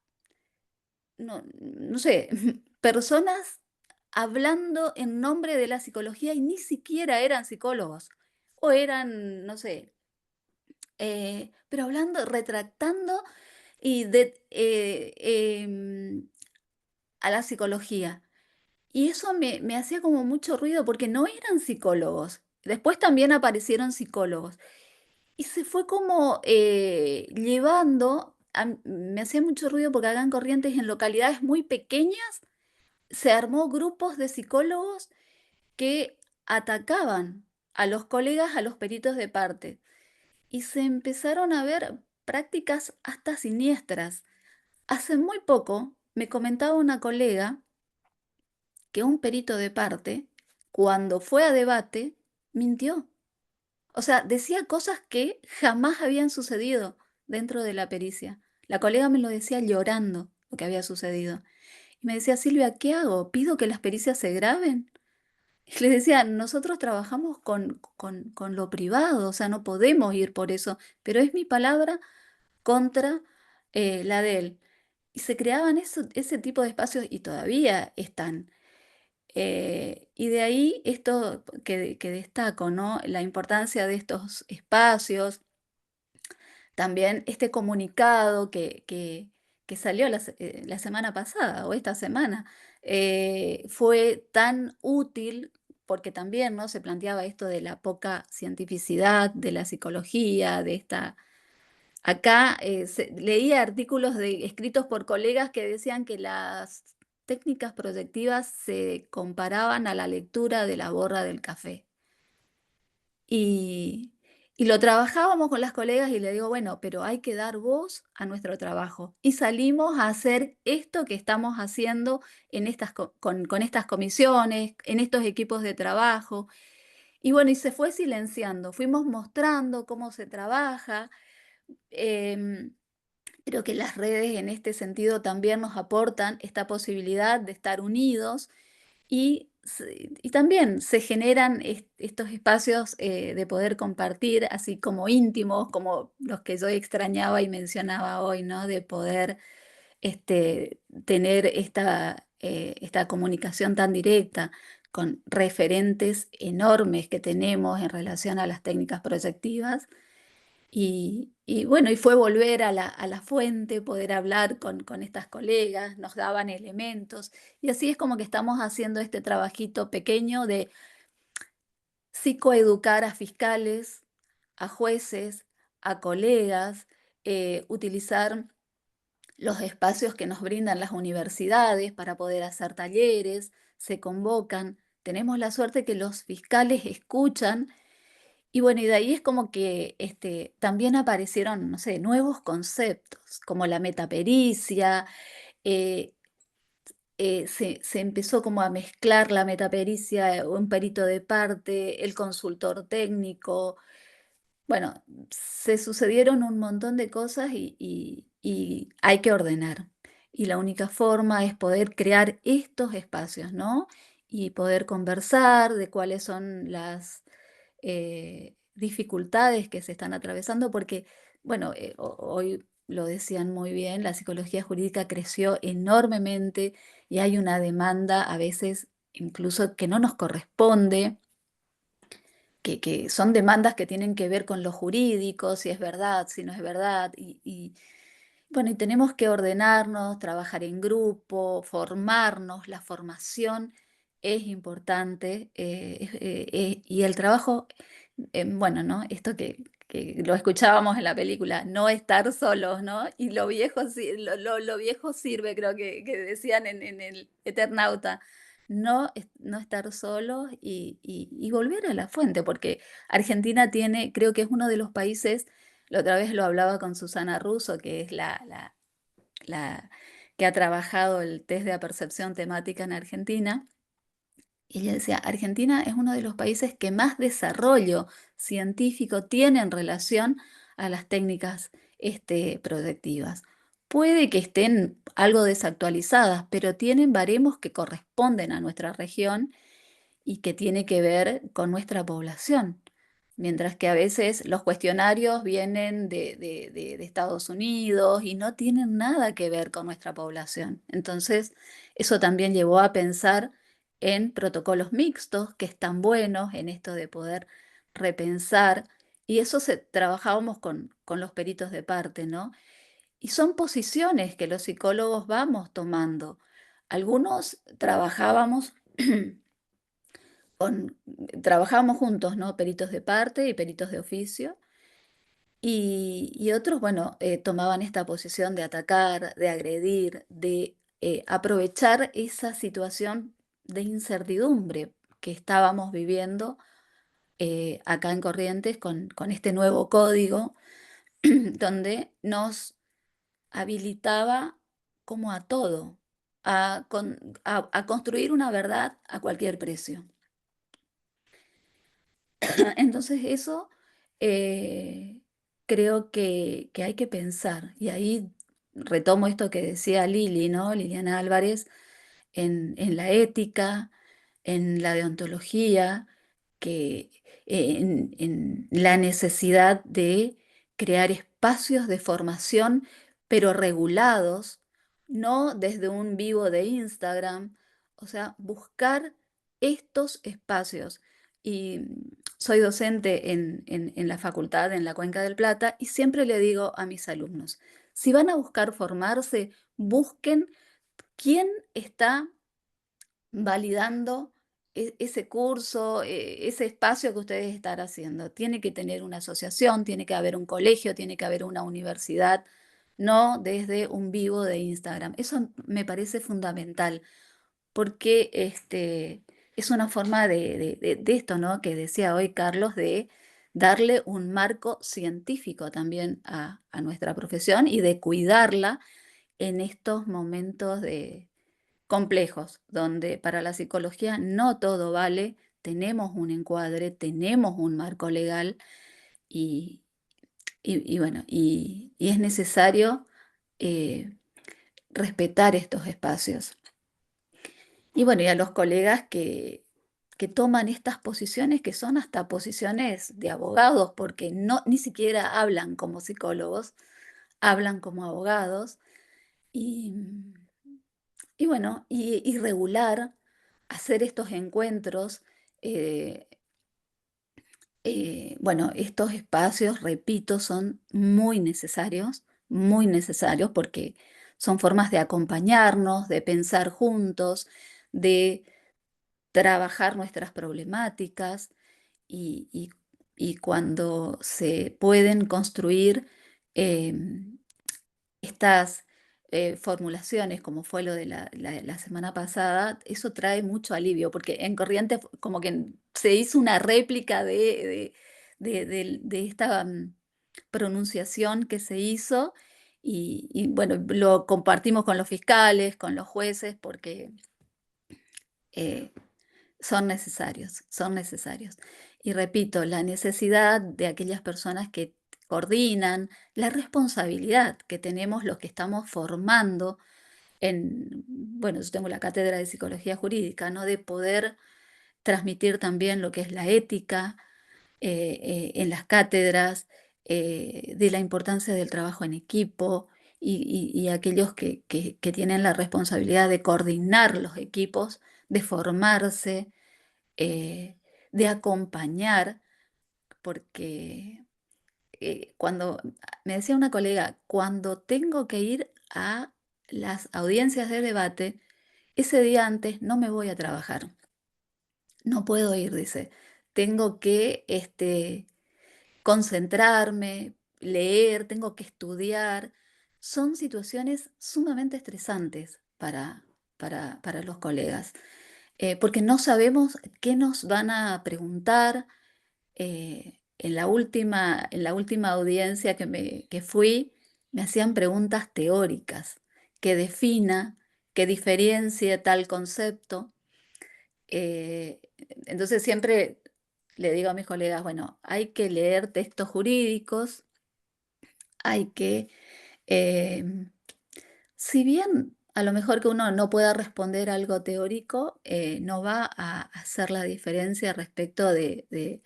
F: no sé, personas hablando en nombre de la psicología y ni siquiera eran psicólogos, o eran, no sé, pero hablando, retractando y a la psicología. Y eso me hacía como mucho ruido porque no eran psicólogos. Después también aparecieron psicólogos. Y se fue como llevando, me hacía mucho ruido porque acá en Corrientes, en localidades muy pequeñas, se armó grupos de psicólogos que atacaban a los colegas, a los peritos de parte. Y se empezaron a ver prácticas hasta siniestras. Hace muy poco me comentaba una colega que un perito de parte, cuando fue a debate, mintió. O sea, decía cosas que jamás habían sucedido dentro de la pericia. La colega me lo decía llorando lo que había sucedido. Y me decía, Silvia, ¿qué hago? ¿Pido que las pericias se graben? Y le decía, nosotros trabajamos con lo privado, o sea, no podemos ir por eso, pero es mi palabra contra la de él. Y se creaban ese tipo de espacios y todavía están. Y de ahí esto que destaco, ¿no? La importancia de estos espacios, también este comunicado que salió la semana pasada o esta semana, fue tan útil porque también, ¿no? Se planteaba esto de la poca cientificidad de la psicología, de esta. Acá leía artículos escritos por colegas que decían que las técnicas proyectivas se comparaban a la lectura de la borra del café. Y, y lo trabajábamos con las colegas y le digo, bueno, pero hay que dar voz a nuestro trabajo. Y salimos a hacer esto que estamos haciendo con estas comisiones, en estos equipos de trabajo. Y bueno, y se fue silenciando. Fuimos mostrando cómo se trabaja. em, Creo que las redes en este sentido también nos aportan esta posibilidad de estar unidos y también se generan estos espacios de poder compartir, así como íntimos, como los que yo extrañaba y mencionaba hoy, ¿no? De poder tener esta comunicación tan directa con referentes enormes que tenemos en relación a las técnicas proyectivas. Y bueno, y fue volver a la fuente, poder hablar con estas colegas, nos daban elementos, y así es como que estamos haciendo este trabajito pequeño de psicoeducar a fiscales, a jueces, a colegas, utilizar los espacios que nos brindan las universidades para poder hacer talleres, se convocan. Tenemos la suerte que los fiscales escuchan y bueno, y de ahí es como que también aparecieron, no sé, nuevos conceptos, como la metapericia, eh, se empezó como a mezclar la metapericia, un perito de parte, el consultor técnico. bueno, se sucedieron un montón de cosas y hay que ordenar. Y la única forma es poder crear estos espacios, ¿no? Y poder conversar de cuáles son las dificultades que se están atravesando, porque, bueno, hoy lo decían muy bien, la psicología jurídica creció enormemente y hay una demanda a veces incluso que no nos corresponde, que son demandas que tienen que ver con lo jurídico, si es verdad, si no es verdad, bueno, y tenemos que ordenarnos, trabajar en grupo, formarnos, la formación es importante, y el trabajo, bueno, ¿no? Esto que lo escuchábamos en la película, no estar solos, ¿no? Y lo viejo, lo viejo sirve, creo que decían en el Eternauta, no estar solos y volver a la fuente, porque Argentina tiene, creo que es uno de los países. La otra vez lo hablaba con Susana Russo, que es la que ha trabajado el test de apercepción temática en Argentina. Y ella decía, Argentina es uno de los países que más desarrollo científico tiene en relación a las técnicas proyectivas. Puede que estén algo desactualizadas, pero tienen baremos que corresponden a nuestra región y que tiene que ver con nuestra población. Mientras que a veces los cuestionarios vienen de Estados Unidos y no tienen nada que ver con nuestra población. Entonces, eso también llevó a pensar en protocolos mixtos, que están buenos en esto de poder repensar, y eso trabajábamos con los peritos de parte, ¿no? Y son posiciones que los psicólogos vamos tomando. Algunos trabajábamos trabajábamos juntos, ¿no? Peritos de parte y peritos de oficio. Y otros, bueno, tomaban esta posición de atacar, de agredir, de aprovechar esa situación de incertidumbre que estábamos viviendo acá en Corrientes con este nuevo código, donde nos habilitaba como a todo, a construir una verdad a cualquier precio. Entonces eso eh, creo que hay que pensar, y ahí retomo esto que decía Lili, ¿no? Liliana Álvarez, en la ética, en la deontología, que en la necesidad de crear espacios de formación, pero regulados, no desde un vivo de Instagram, o sea, buscar estos espacios. Y soy docente en la facultad, en la Cuenca del Plata, y siempre le digo a mis alumnos, si van a buscar formarse, busquen quién está validando ese curso, ese espacio que ustedes están haciendo. Tiene que tener una asociación, tiene que haber un colegio, tiene que haber una universidad, no desde un vivo de Instagram. Eso me parece fundamental, porque es una forma de esto, ¿no? Que decía hoy Carlos, de darle un marco científico también a nuestra profesión y de cuidarla en estos momentos complejos, donde para la psicología no todo vale, tenemos un encuadre, tenemos un marco legal y, bueno, y es necesario eh, respetar estos espacios. Y bueno, y a los colegas que toman estas posiciones, que son hasta posiciones de abogados, porque no, ni siquiera hablan como psicólogos, hablan como abogados. Y, y bueno, y regular, hacer estos encuentros, eh, bueno, estos espacios, repito, son muy necesarios porque son formas de acompañarnos, de pensar juntos, de trabajar nuestras problemáticas y, y- y cuando se pueden construir estas formulaciones, como fue lo de la semana pasada, eso trae mucho alivio, porque en Corrientes como que se hizo una réplica de esta pronunciación que se hizo y bueno, lo compartimos con los fiscales, con los jueces, porque eh, son necesarios, son necesarios. Y repito, la necesidad de aquellas personas que coordinan, la responsabilidad que tenemos los que estamos formando bueno, yo tengo la cátedra de psicología jurídica, ¿no? De poder transmitir también lo que es la ética en las cátedras, de la importancia del trabajo en equipo y aquellos que tienen la responsabilidad de coordinar los equipos, de formarse, eh, de acompañar, porque cuando me decía una colega, cuando tengo que ir a las audiencias de debate, ese día antes no me voy a trabajar, no puedo ir, dice, tengo que concentrarme, leer, tengo que estudiar. Son situaciones sumamente estresantes para los colegas, porque no sabemos qué nos van a preguntar. En la última audiencia que fui, me hacían preguntas teóricas, que defina, que diferencie tal concepto. Eh, entonces siempre le digo a mis colegas, bueno, hay que leer textos jurídicos, hay que, em, si bien a lo mejor que uno no pueda responder algo teórico, no va a hacer la diferencia respecto del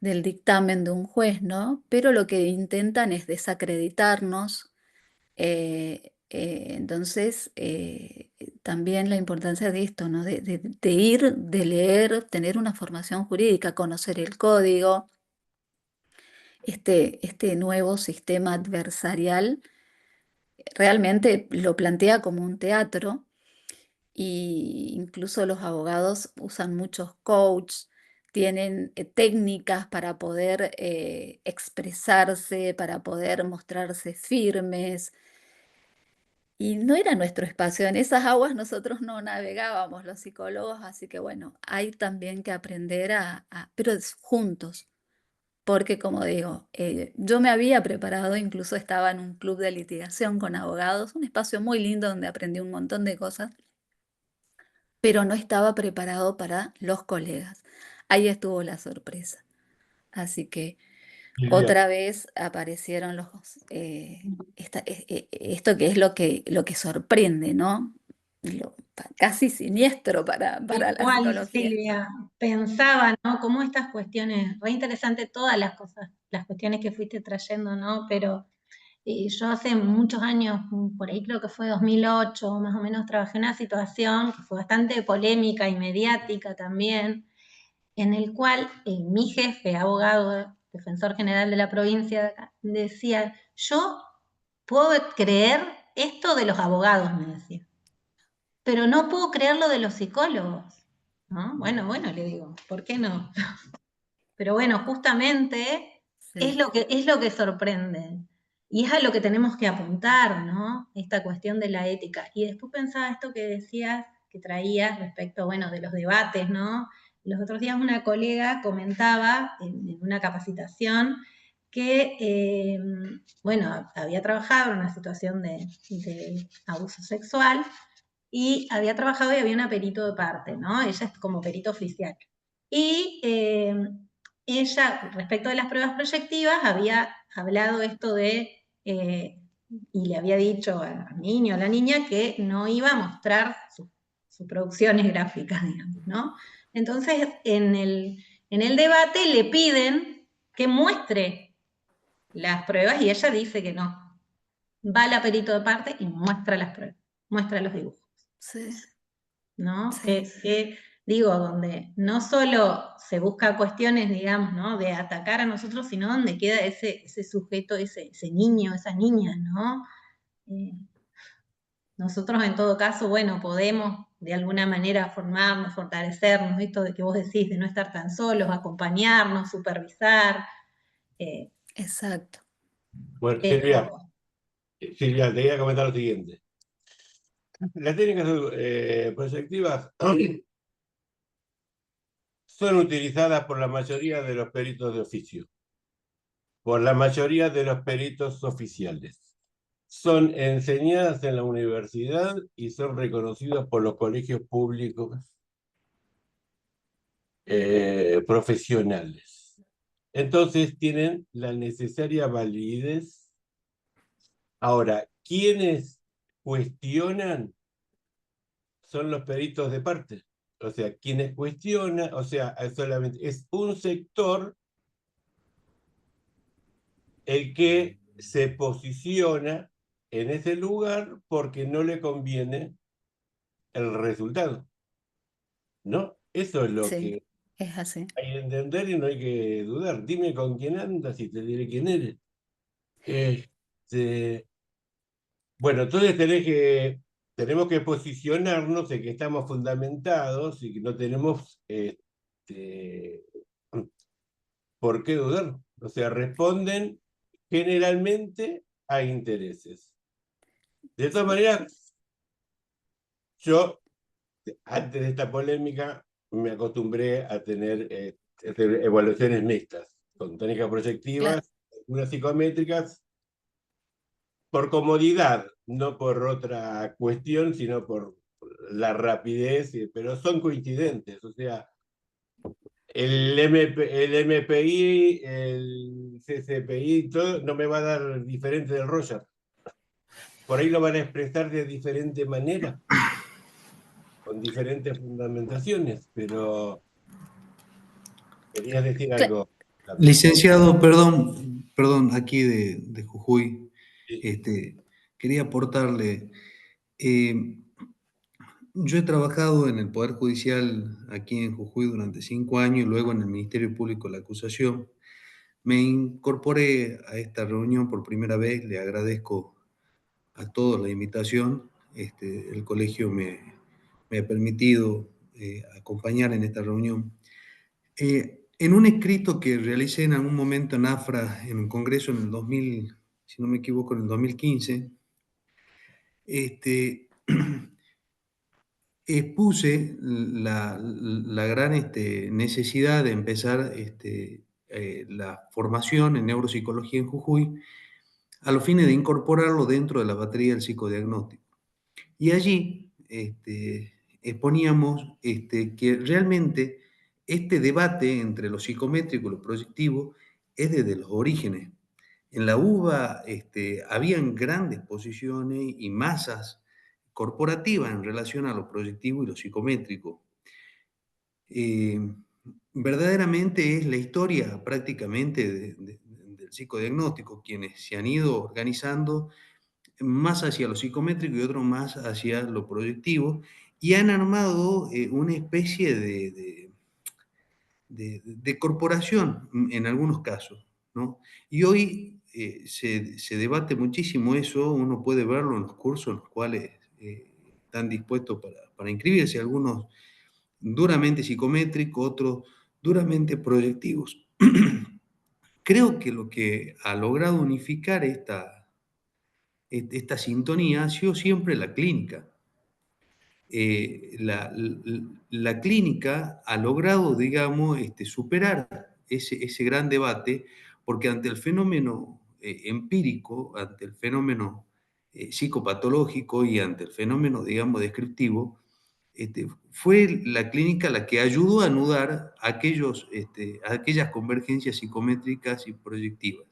F: dictamen de un juez, ¿no? Pero lo que intentan es desacreditarnos. Entonces, también la importancia de esto, ¿no? De ir, de leer, tener una formación jurídica, conocer el código, este nuevo sistema adversarial realmente lo plantea como un teatro y incluso los abogados usan muchos coaches, tienen técnicas para poder expresarse, para poder mostrarse firmes. Y no era nuestro espacio, en esas aguas nosotros no navegábamos los psicólogos, así que bueno, hay también que aprender pero es juntos, porque como digo, yo me había preparado, incluso estaba en un club de litigación con abogados, un espacio muy lindo donde aprendí un montón de cosas, pero no estaba preparado para los colegas. Ahí estuvo la sorpresa. Así que
C: Silvia,
F: otra vez aparecieron esto que es lo que sorprende, ¿no? Casi siniestro para
B: Tal
F: la
B: cual,
F: psicología.
B: Silvia, pensaba, ¿no? Cómo estas cuestiones, re interesante todas las cosas, las cuestiones que fuiste trayendo, ¿no? Pero yo hace muchos años, por ahí creo que fue 2008, más o menos, trabajé en una situación que fue bastante polémica y mediática también, en el cual mi jefe, abogado, defensor general de la provincia, decía, yo puedo creer esto de los abogados, me decía, pero no puedo creer lo de los psicólogos. ¿No? Bueno, le digo, ¿por qué no? Pero bueno, justamente
F: Sí,
B: es lo que sorprende. Y es a lo que tenemos que apuntar, ¿no? Esta cuestión de la ética. Y después pensaba esto que decías, que traías respecto, bueno, de los debates, ¿no? Los otros días una colega comentaba en una capacitación que, bueno, había trabajado en una situación de abuso sexual y había trabajado y había una perito de parte, ¿no? Ella es como perito oficial. Y ella, respecto de las pruebas proyectivas, había hablado esto y le había dicho al niño, a la niña, que no iba a mostrar sus producciones gráficas, digamos, ¿no? Entonces, en el debate le piden que muestre las pruebas y ella dice que no. Va la perito de parte y muestra las pruebas, muestra los dibujos.
F: sí,
B: ¿No?
F: sí,
B: Digo, donde no solo se busca cuestiones, digamos, ¿no? De atacar a nosotros, sino donde queda ese sujeto, ese niño, esa niña, ¿no? Eh, nosotros en todo caso, bueno, podemos de alguna manera formarnos, fortalecernos, esto de que vos decís, de no estar tan solos, acompañarnos, supervisar, eh,
F: exacto.
C: bueno,
B: pero
C: Silvia, te voy a comentar lo siguiente. Las técnicas proyectivas son utilizadas por la mayoría de los peritos de oficio, por la mayoría de los peritos oficiales. Son enseñadas en la universidad y son reconocidas por los colegios públicos profesionales. Entonces tienen la necesaria validez. Ahora, quienes cuestionan son los peritos de parte. O sea, quienes cuestionan, o sea, solamente es un sector el que se posiciona en ese lugar porque no le conviene el resultado, ¿no? Eso es lo
F: Sí,
C: que
F: es así.
C: hay que entender y no hay que dudar. Dime con quién andas y te diré quién eres. Este, bueno, entonces tenemos que posicionarnos en que estamos fundamentados y que no tenemos por qué dudar. O sea, responden generalmente a intereses. De todas maneras, yo, antes de esta polémica, me acostumbré a tener hacer evaluaciones mixtas, con técnicas
F: Claro,
C: proyectivas, unas psicométricas, por comodidad, no por otra cuestión, sino por la rapidez, pero son coincidentes. O sea, el MPI, el CCPI, todo no me va a dar diferente del Roger. Por ahí lo van a expresar de diferente manera, con diferentes fundamentaciones, pero querías decir
F: cla-
C: algo, Gabriel.
G: Licenciado, perdón, aquí de Jujuy,
C: Sí.
G: este, quería aportarle, eh, yo he trabajado en el Poder Judicial aquí en Jujuy durante 5 años y luego en el Ministerio Público de la Acusación. Me incorporé a esta reunión por primera vez, le agradezco a todos la invitación. El colegio me ha permitido acompañar en esta reunión. En un escrito que realicé en algún momento en AFRA, en un congreso en el 2000, si no me equivoco, en el 2015, este, expuse la gran necesidad de empezar la formación en neuropsicología en Jujuy a los fines de incorporarlo dentro de la batería del psicodiagnóstico. Y allí exponíamos que realmente este debate entre lo psicométrico y lo proyectivo es desde los orígenes. En la UBA habían grandes posiciones y masas corporativas en relación a lo proyectivo y lo psicométrico. Eh, Verdaderamente es la historia prácticamente del psicodiagnóstico, quienes se han ido organizando más hacia lo psicométrico y otros más hacia lo proyectivo, y han armado una especie de corporación en algunos casos, ¿no? Y hoy se debate muchísimo eso, uno puede verlo en los cursos en los cuales están dispuestos para inscribirse, algunos duramente psicométricos, otros duramente proyectivos. Creo que lo que ha logrado unificar esta sintonía ha sido siempre la clínica. La clínica ha logrado, digamos, superar ese gran debate, porque ante el fenómeno empírico, ante el fenómeno psicopatológico y ante el fenómeno, digamos, descriptivo, fue la clínica la que ayudó a anudar aquellas convergencias psicométricas y proyectivas.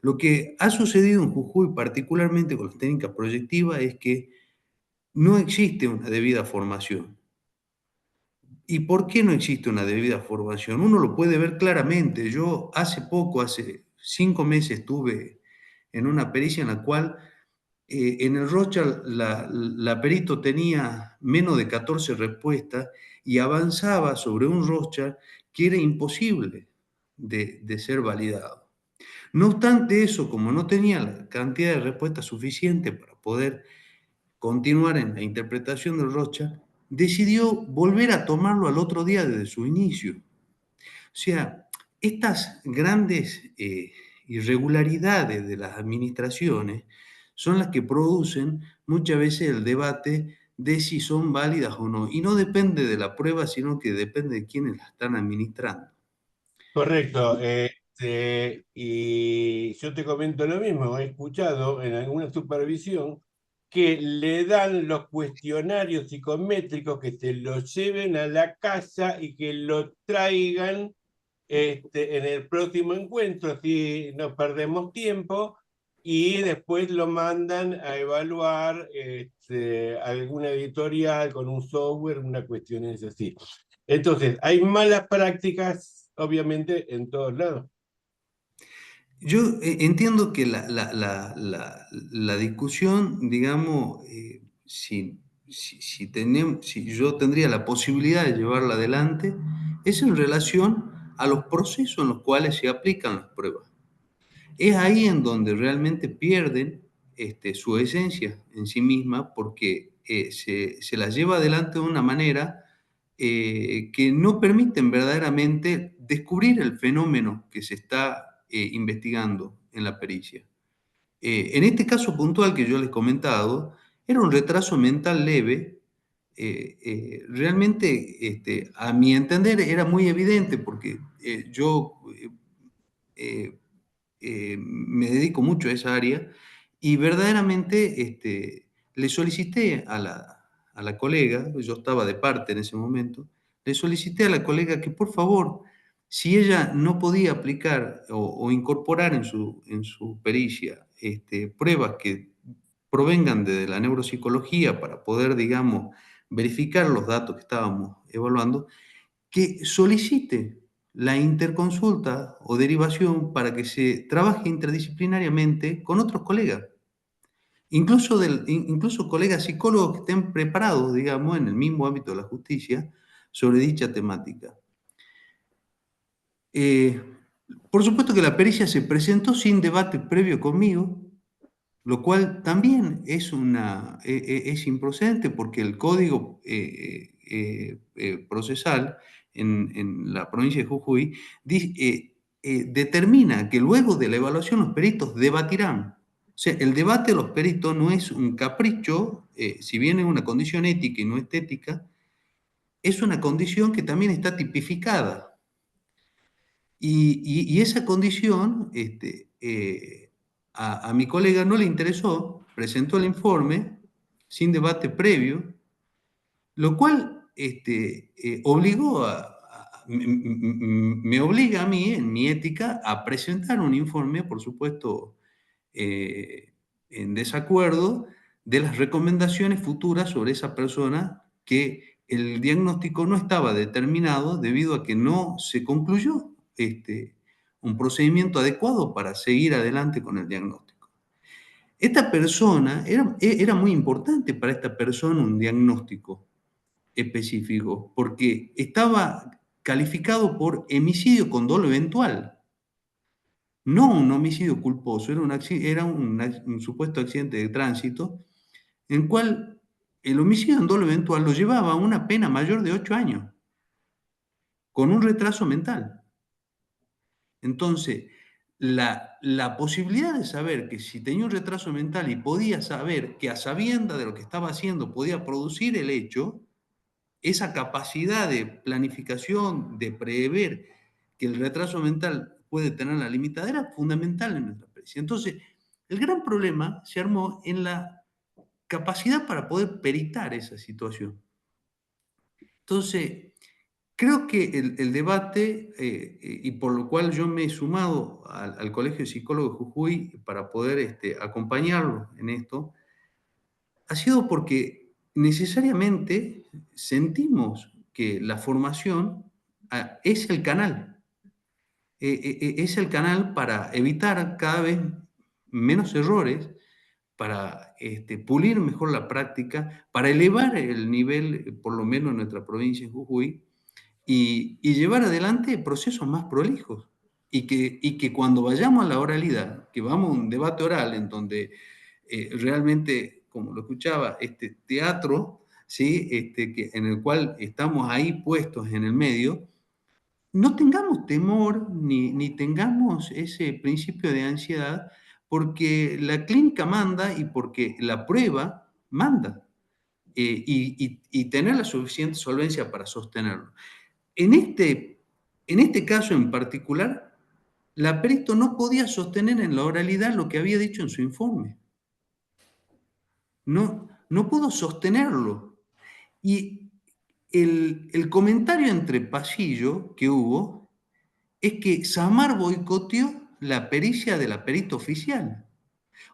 G: Lo que ha sucedido en Jujuy, particularmente con las técnicas proyectivas, es que no existe una debida formación. ¿Y por qué no existe una debida formación? Uno lo puede ver claramente. Yo hace 5 meses, estuve en una pericia en la cual en el Rothschild la perito tenía menos de 14 respuestas y avanzaba sobre un Rothschild que era imposible de ser validado. No obstante eso, como no tenía la cantidad de respuestas suficiente para poder continuar en la interpretación del Rothschild, decidió volver a tomarlo al otro día desde su inicio. O sea, estas grandes irregularidades de las administraciones son las que producen muchas veces el debate de si son válidas o no. Y no depende de la prueba, sino que depende de quienes la están administrando.
C: Correcto. Y yo te comento lo mismo. He escuchado en alguna supervisión que le dan los cuestionarios psicométricos, que se los lleven a la casa y que lo traigan en el próximo encuentro, así no perdemos tiempo, y después lo mandan a evaluar alguna editorial con un software, una cuestión es así. Entonces, hay malas prácticas, obviamente, en todos lados.
G: Yo entiendo que la discusión, digamos, si yo tendría la posibilidad de llevarla adelante, es en relación a los procesos en los cuales se aplican las pruebas. Es ahí en donde realmente pierden su esencia en sí misma, porque se las lleva adelante de una manera que no permiten verdaderamente descubrir el fenómeno que se está investigando en la pericia. En este caso puntual que yo les he comentado, era un retraso mental leve. Realmente, a mi entender, era muy evidente porque yo me dedico mucho a esa área y verdaderamente le solicité a la colega, yo estaba de parte en ese momento, le solicité a la colega que por favor, si ella no podía aplicar o incorporar en su pericia pruebas que provengan de la neuropsicología para poder, digamos, verificar los datos que estábamos evaluando, que solicite la interconsulta o derivación para que se trabaje interdisciplinariamente con otros colegas, incluso colegas psicólogos que estén preparados, digamos, en el mismo ámbito de la justicia sobre dicha temática. Por supuesto que la pericia se presentó sin debate previo conmigo, lo cual también es improcedente porque el código procesal en la provincia de Jujuy determina que luego de la evaluación los peritos debatirán. O sea, el debate de los peritos no es un capricho, si bien es una condición ética y no estética, es una condición que también está tipificada. Y esa condición, a mi colega no le interesó, presentó el informe sin debate previo, lo cual obligó me obliga a mí, en mi ética, a presentar un informe, por supuesto, en desacuerdo de las recomendaciones futuras sobre esa persona, que el diagnóstico no estaba determinado debido a que no se concluyó un procedimiento adecuado para seguir adelante con el diagnóstico. Esta persona, era muy importante para esta persona un diagnóstico específico, porque estaba calificado por homicidio con dolo eventual, no un homicidio culposo, era un supuesto accidente de tránsito, en el cual el homicidio en dolo eventual lo llevaba a una pena mayor de 8 años, con un retraso mental. Entonces, la posibilidad de saber que si tenía un retraso mental y podía saber que a sabiendas de lo que estaba haciendo podía producir el hecho, esa capacidad de planificación, de prever que el retraso mental puede tener la limitada, era fundamental en nuestra pericia. Entonces, el gran problema se armó en la capacidad para poder peritar esa situación. Entonces, creo que el debate, y por lo cual yo me he sumado al Colegio de Psicólogos de Jujuy para poder acompañarlo en esto, ha sido porque necesariamente sentimos que la formación es el canal. Es el canal para evitar cada vez menos errores, para pulir mejor la práctica, para elevar el nivel, por lo menos en nuestra provincia de Jujuy, y llevar adelante procesos más prolijos. Y que cuando vayamos a la oralidad, que vamos a un debate oral en donde realmente, como lo escuchaba, este teatro, ¿sí? En el cual estamos ahí puestos en el medio, no tengamos temor ni tengamos ese principio de ansiedad, porque la clínica manda y porque la prueba manda, y tener la suficiente solvencia para sostenerlo. En este caso en particular, la perito no podía sostener en la oralidad lo que había dicho en su informe. no puedo sostenerlo. Y el comentario entre pasillo que hubo es que Samar boicoteó la pericia de la perita oficial.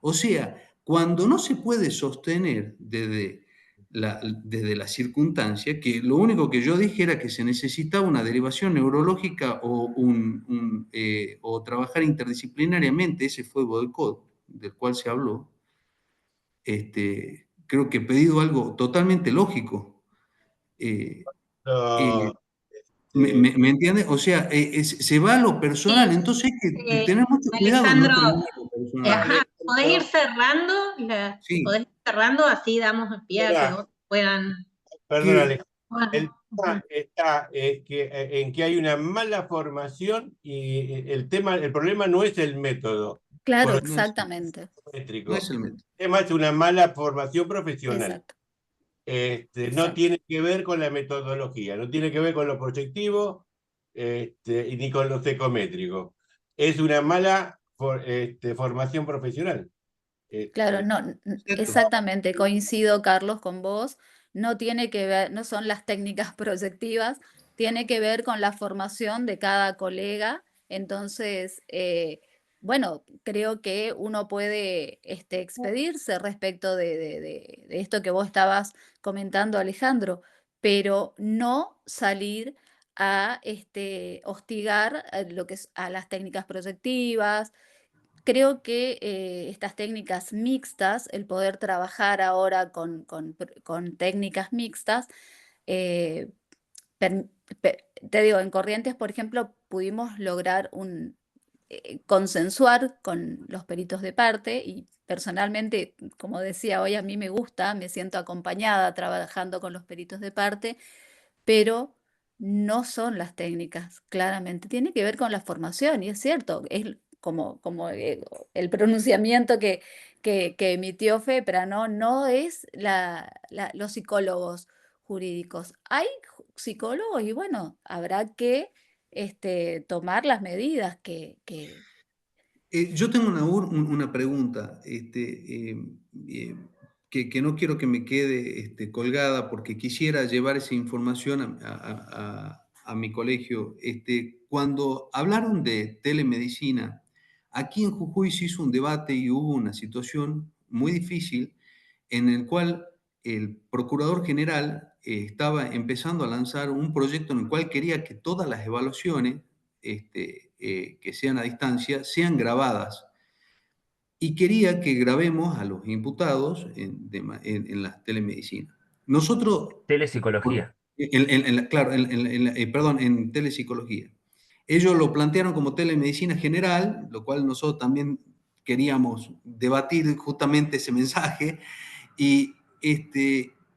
G: O sea, cuando no se puede sostener desde la circunstancia, que lo único que yo dije era que se necesitaba una derivación neurológica o trabajar interdisciplinariamente, ese fue boicot del cual se habló, creo que he pedido algo totalmente lógico. Eh,
C: No,
G: ¿Me entiendes? O sea, se va a lo personal,
B: Sí,
G: entonces hay que tener mucho cuidado de no
B: Alejandro,
G: terminar en lo personal.
B: ajá, podés ir
C: Alejandro,
B: cerrando,
G: Sí,
B: podés ir cerrando, así damos pie a que
C: mira,
B: otros puedan.
C: perdón,
G: que
C: Alejandro. El
B: Bueno,
C: tema está en que hay una mala formación y el problema no es el método
F: Claro,
G: no es,
F: exactamente.
G: no es
C: métrico.
G: el método.
C: El tema es una mala formación profesional.
F: Exacto,
C: No
F: exacto.
C: tiene que ver con la metodología, no tiene que ver con lo proyectivo y ni con lo psicométrico. Es una mala formación profesional.
F: Claro,
C: Este,
F: no,
G: Cierto.
F: exactamente, coincido, Carlos, con vos. No tiene que ver, no son las técnicas proyectivas, tiene que ver con la formación de cada colega. Entonces, bueno, creo que uno puede expedirse respecto de esto que vos estabas comentando, Alejandro, pero no salir a hostigar lo que es a las técnicas proyectivas. Creo que estas técnicas mixtas, el poder trabajar ahora con técnicas mixtas, eh, per- te digo, en Corrientes, por ejemplo, pudimos lograr consensuar con los peritos de parte y personalmente, como decía hoy, a mí me gusta, me siento acompañada trabajando con los peritos de parte, pero no son las técnicas, claramente. Tiene que ver con la formación, y es cierto, es como el pronunciamiento que emitió FEPRA, ¿no? No es los psicólogos jurídicos. Hay psicólogos y bueno, habrá que tomar las medidas que
G: Yo tengo una pregunta eh, que no quiero que me quede colgada porque quisiera llevar esa información a mi colegio. Cuando hablaron de telemedicina, aquí en Jujuy se hizo un debate y hubo una situación muy difícil en el cual el procurador general estaba empezando a lanzar un proyecto en el cual quería que todas las evaluaciones que sean a distancia sean grabadas y quería que grabemos a los imputados en la telemedicina. Nosotros,
A: Telepsicología.
G: claro, perdón, en telepsicología. Ellos lo plantearon como telemedicina general, lo cual nosotros también queríamos debatir justamente ese mensaje, y,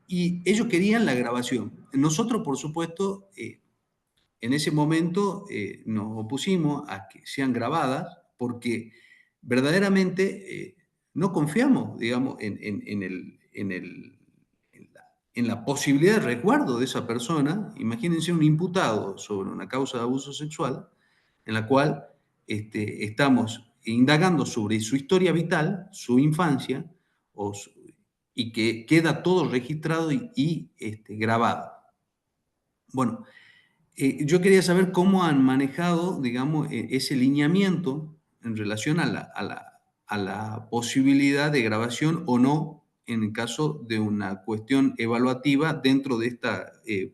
G: y ellos querían la grabación. Nosotros, por supuesto, en ese momento nos opusimos a que sean grabadas porque verdaderamente no confiamos, digamos, en la posibilidad de resguardo de esa persona. Imagínense un imputado sobre una causa de abuso sexual en la cual estamos indagando sobre su historia vital, su infancia, y que queda todo registrado y grabado. Bueno, yo quería saber cómo han manejado, digamos, ese lineamiento en relación a la posibilidad de grabación o no en el caso de una cuestión evaluativa dentro de esta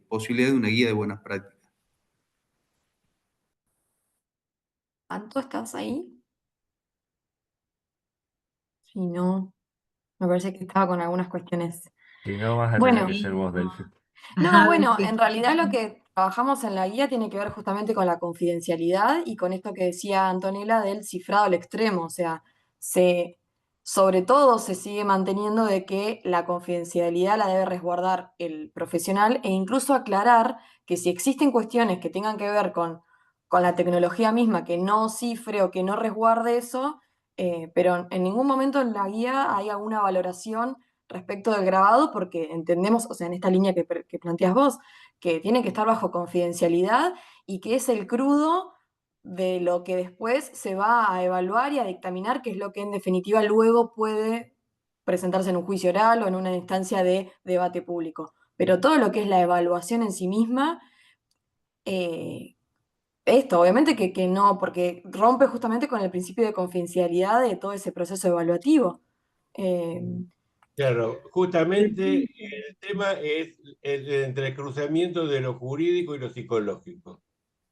G: posibilidad de una guía de buenas prácticas.
E: ¿Anto, estás ahí? Si no, me parece que estaba con algunas cuestiones.
A: Si no, vas a tener
E: Bueno,
A: que ser
B: sí,
A: vos, Delphi.
E: no,
B: a ver
E: bueno,
B: si.
E: en realidad lo que trabajamos en la guía tiene que ver justamente con la confidencialidad y con esto que decía Antonella del cifrado al extremo. O sea, sobre todo se sigue manteniendo de que la confidencialidad la debe resguardar el profesional e incluso aclarar que si existen cuestiones que tengan que ver con la tecnología misma, que no cifre o que no resguarde eso, pero en ningún momento en la guía hay alguna valoración respecto del grabado, porque entendemos, o sea, en esta línea que planteas vos, que tiene que estar bajo confidencialidad y que es el crudo de lo que después se va a evaluar y a dictaminar, que es lo que en definitiva luego puede presentarse en un juicio oral o en una instancia de debate público. Pero todo lo que es la evaluación en sí misma, eh, esto, obviamente que no, porque rompe justamente con el principio de confidencialidad de todo ese proceso evaluativo. Eh,
C: Claro, justamente el tema es el entrecruzamiento de lo jurídico y lo psicológico.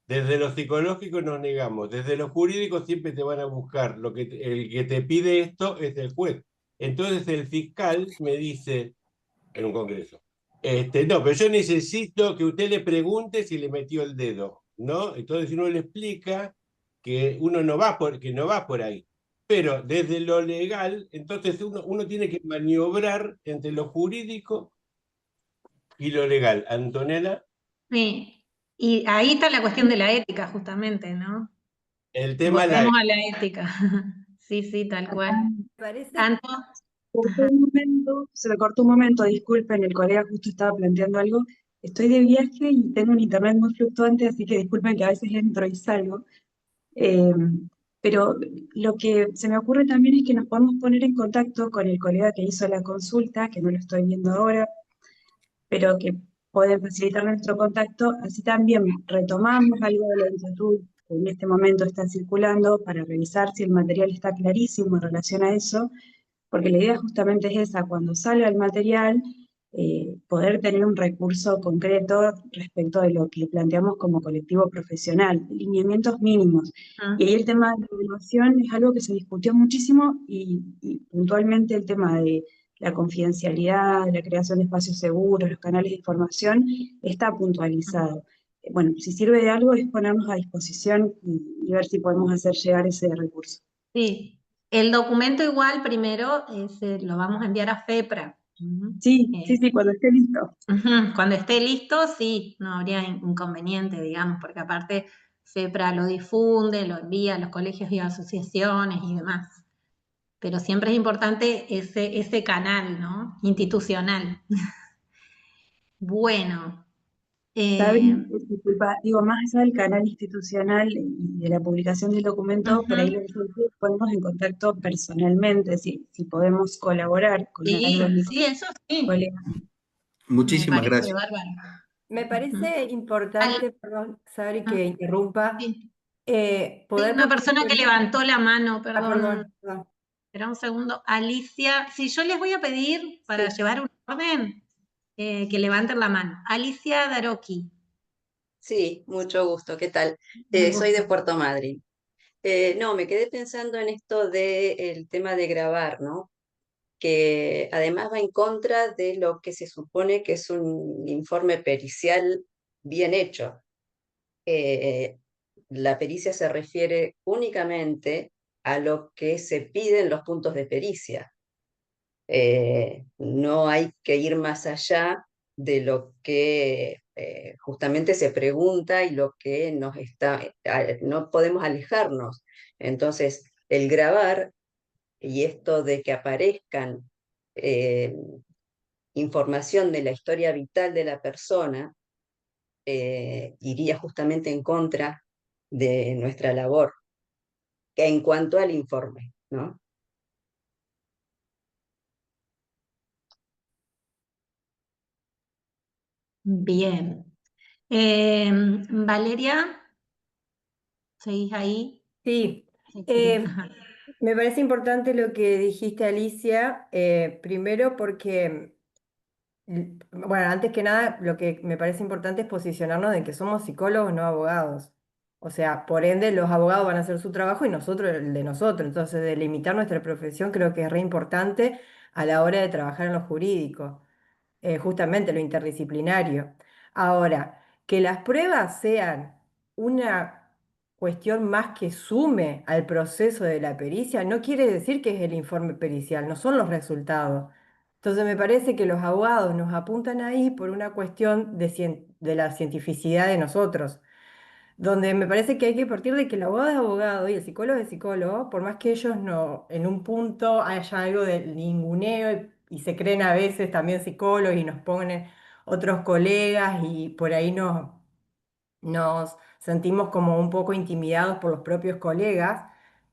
C: Desde lo psicológico nos negamos, desde lo jurídico siempre te van a buscar, el que te pide esto es el juez. Entonces el fiscal me dice en un congreso, no, pero yo necesito que usted le pregunte si le metió el dedo, ¿no? Entonces uno le explica que uno no va que no va por ahí. Pero desde lo legal, entonces uno tiene que maniobrar entre lo jurídico y lo legal. Antonella,
B: Sí, y ahí está la cuestión de la ética, justamente, ¿no?
C: el tema la
B: Volvemos a la ética. Sí, sí, tal
D: Acá
B: cual.
D: me parece
B: Anto,
D: cortó
B: ajá.
D: un momento, se me cortó un momento, disculpen, el colega justo estaba planteando algo. Estoy de viaje y tengo un internet muy fluctuante, así que disculpen que a veces entro y salgo. Eh, pero lo que se me ocurre también es que nos podemos poner en contacto con el colega que hizo la consulta, que no lo estoy viendo ahora, pero que pueden facilitar nuestro contacto. Así también retomamos algo de la inquietud que en este momento está circulando para revisar si el material está clarísimo en relación a eso, porque la idea justamente es esa, cuando salga el material, poder tener un recurso concreto respecto de lo que planteamos como colectivo profesional, lineamientos mínimos. Y ahí el tema de la evaluación es algo que se discutió muchísimo y puntualmente el tema de la confidencialidad, la creación de espacios seguros, los canales de información, está puntualizado. Bueno, si sirve de algo es ponernos a disposición y ver si podemos hacer llegar ese recurso.
B: Sí, el documento igual primero lo vamos a enviar a FEPRA. Ujú.
D: Sí, sí, sí, cuando esté listo.
B: Ujú, cuando esté listo, sí, no habría inconveniente, digamos, porque aparte FEPRA lo difunde, lo envía a los colegios y asociaciones y demás. Pero siempre es importante ese canal, ¿no? Institucional. Bueno,
D: Sabri,
B: eh,
D: disculpa, digo, más allá del canal institucional y de la publicación del documento, por ahí
B: ujú,
D: lo que yo decía es ponernos en contacto personalmente, si podemos colaborar con algo
B: sí,
D: de mi
B: sí, eso sí,
D: colega.
B: me
G: Muchísimas
B: parece
G: gracias.
B: bárbaro.
H: Me
B: Ujú.
H: parece
B: Al-
H: importante, perdón, Sabri,
B: ah,
H: que interrumpa,
B: sí. Hay
H: poder
B: una persona que
H: profundizar.
B: levantó la mano,
H: Ah,
B: perdón.
H: perdón, perdón.
B: Espera un segundo. Alicia, si yo les voy a pedir para
H: Sí,
B: llevar un orden, que levanten la mano. Alicia Daroki.
I: Sí, mucho gusto. ¿Qué tal?
B: Un
I: Soy de
B: gusto.
I: Puerto Madryn. No, me quedé pensando en esto del tema de grabar, ¿no? Que además va en contra de lo que se supone que es un informe pericial bien hecho. Eh, la pericia se refiere únicamente a lo que se pide en los puntos de pericia. No hay que ir más allá de lo que justamente se pregunta y lo que nos está, no podemos alejarnos. Entonces, el grabar y esto de que aparezcan eh, información de la historia vital de la persona, iría justamente en contra de nuestra labor en cuanto al informe, ¿no?
B: Bien. Valeria, ¿seguís ahí?
H: sí.
B: Sí,
H: Eh,
B: ajá.
H: Me parece importante lo que dijiste, Alicia, primero porque, bueno, antes que nada, lo que me parece importante es posicionarnos de que somos psicólogos, no abogados. O sea, por ende, los abogados van a hacer su trabajo y nosotros el de nosotros. Entonces, delimitar nuestra profesión creo que es re importante a la hora de trabajar en lo jurídico. Justamente lo interdisciplinario. Ahora, que las pruebas sean una cuestión más que sume al proceso de la pericia, no quiere decir que es el informe pericial, no son los resultados. Entonces me parece que los abogados nos apuntan ahí por una cuestión de la cientificidad de nosotros, donde me parece que hay que partir de que el abogado es abogado y el psicólogo es psicólogo, por más que ellos no, en un punto haya algo de ninguneo y se creen a veces también psicólogos y nos ponen otros colegas y por ahí nos sentimos como un poco intimidados por los propios colegas.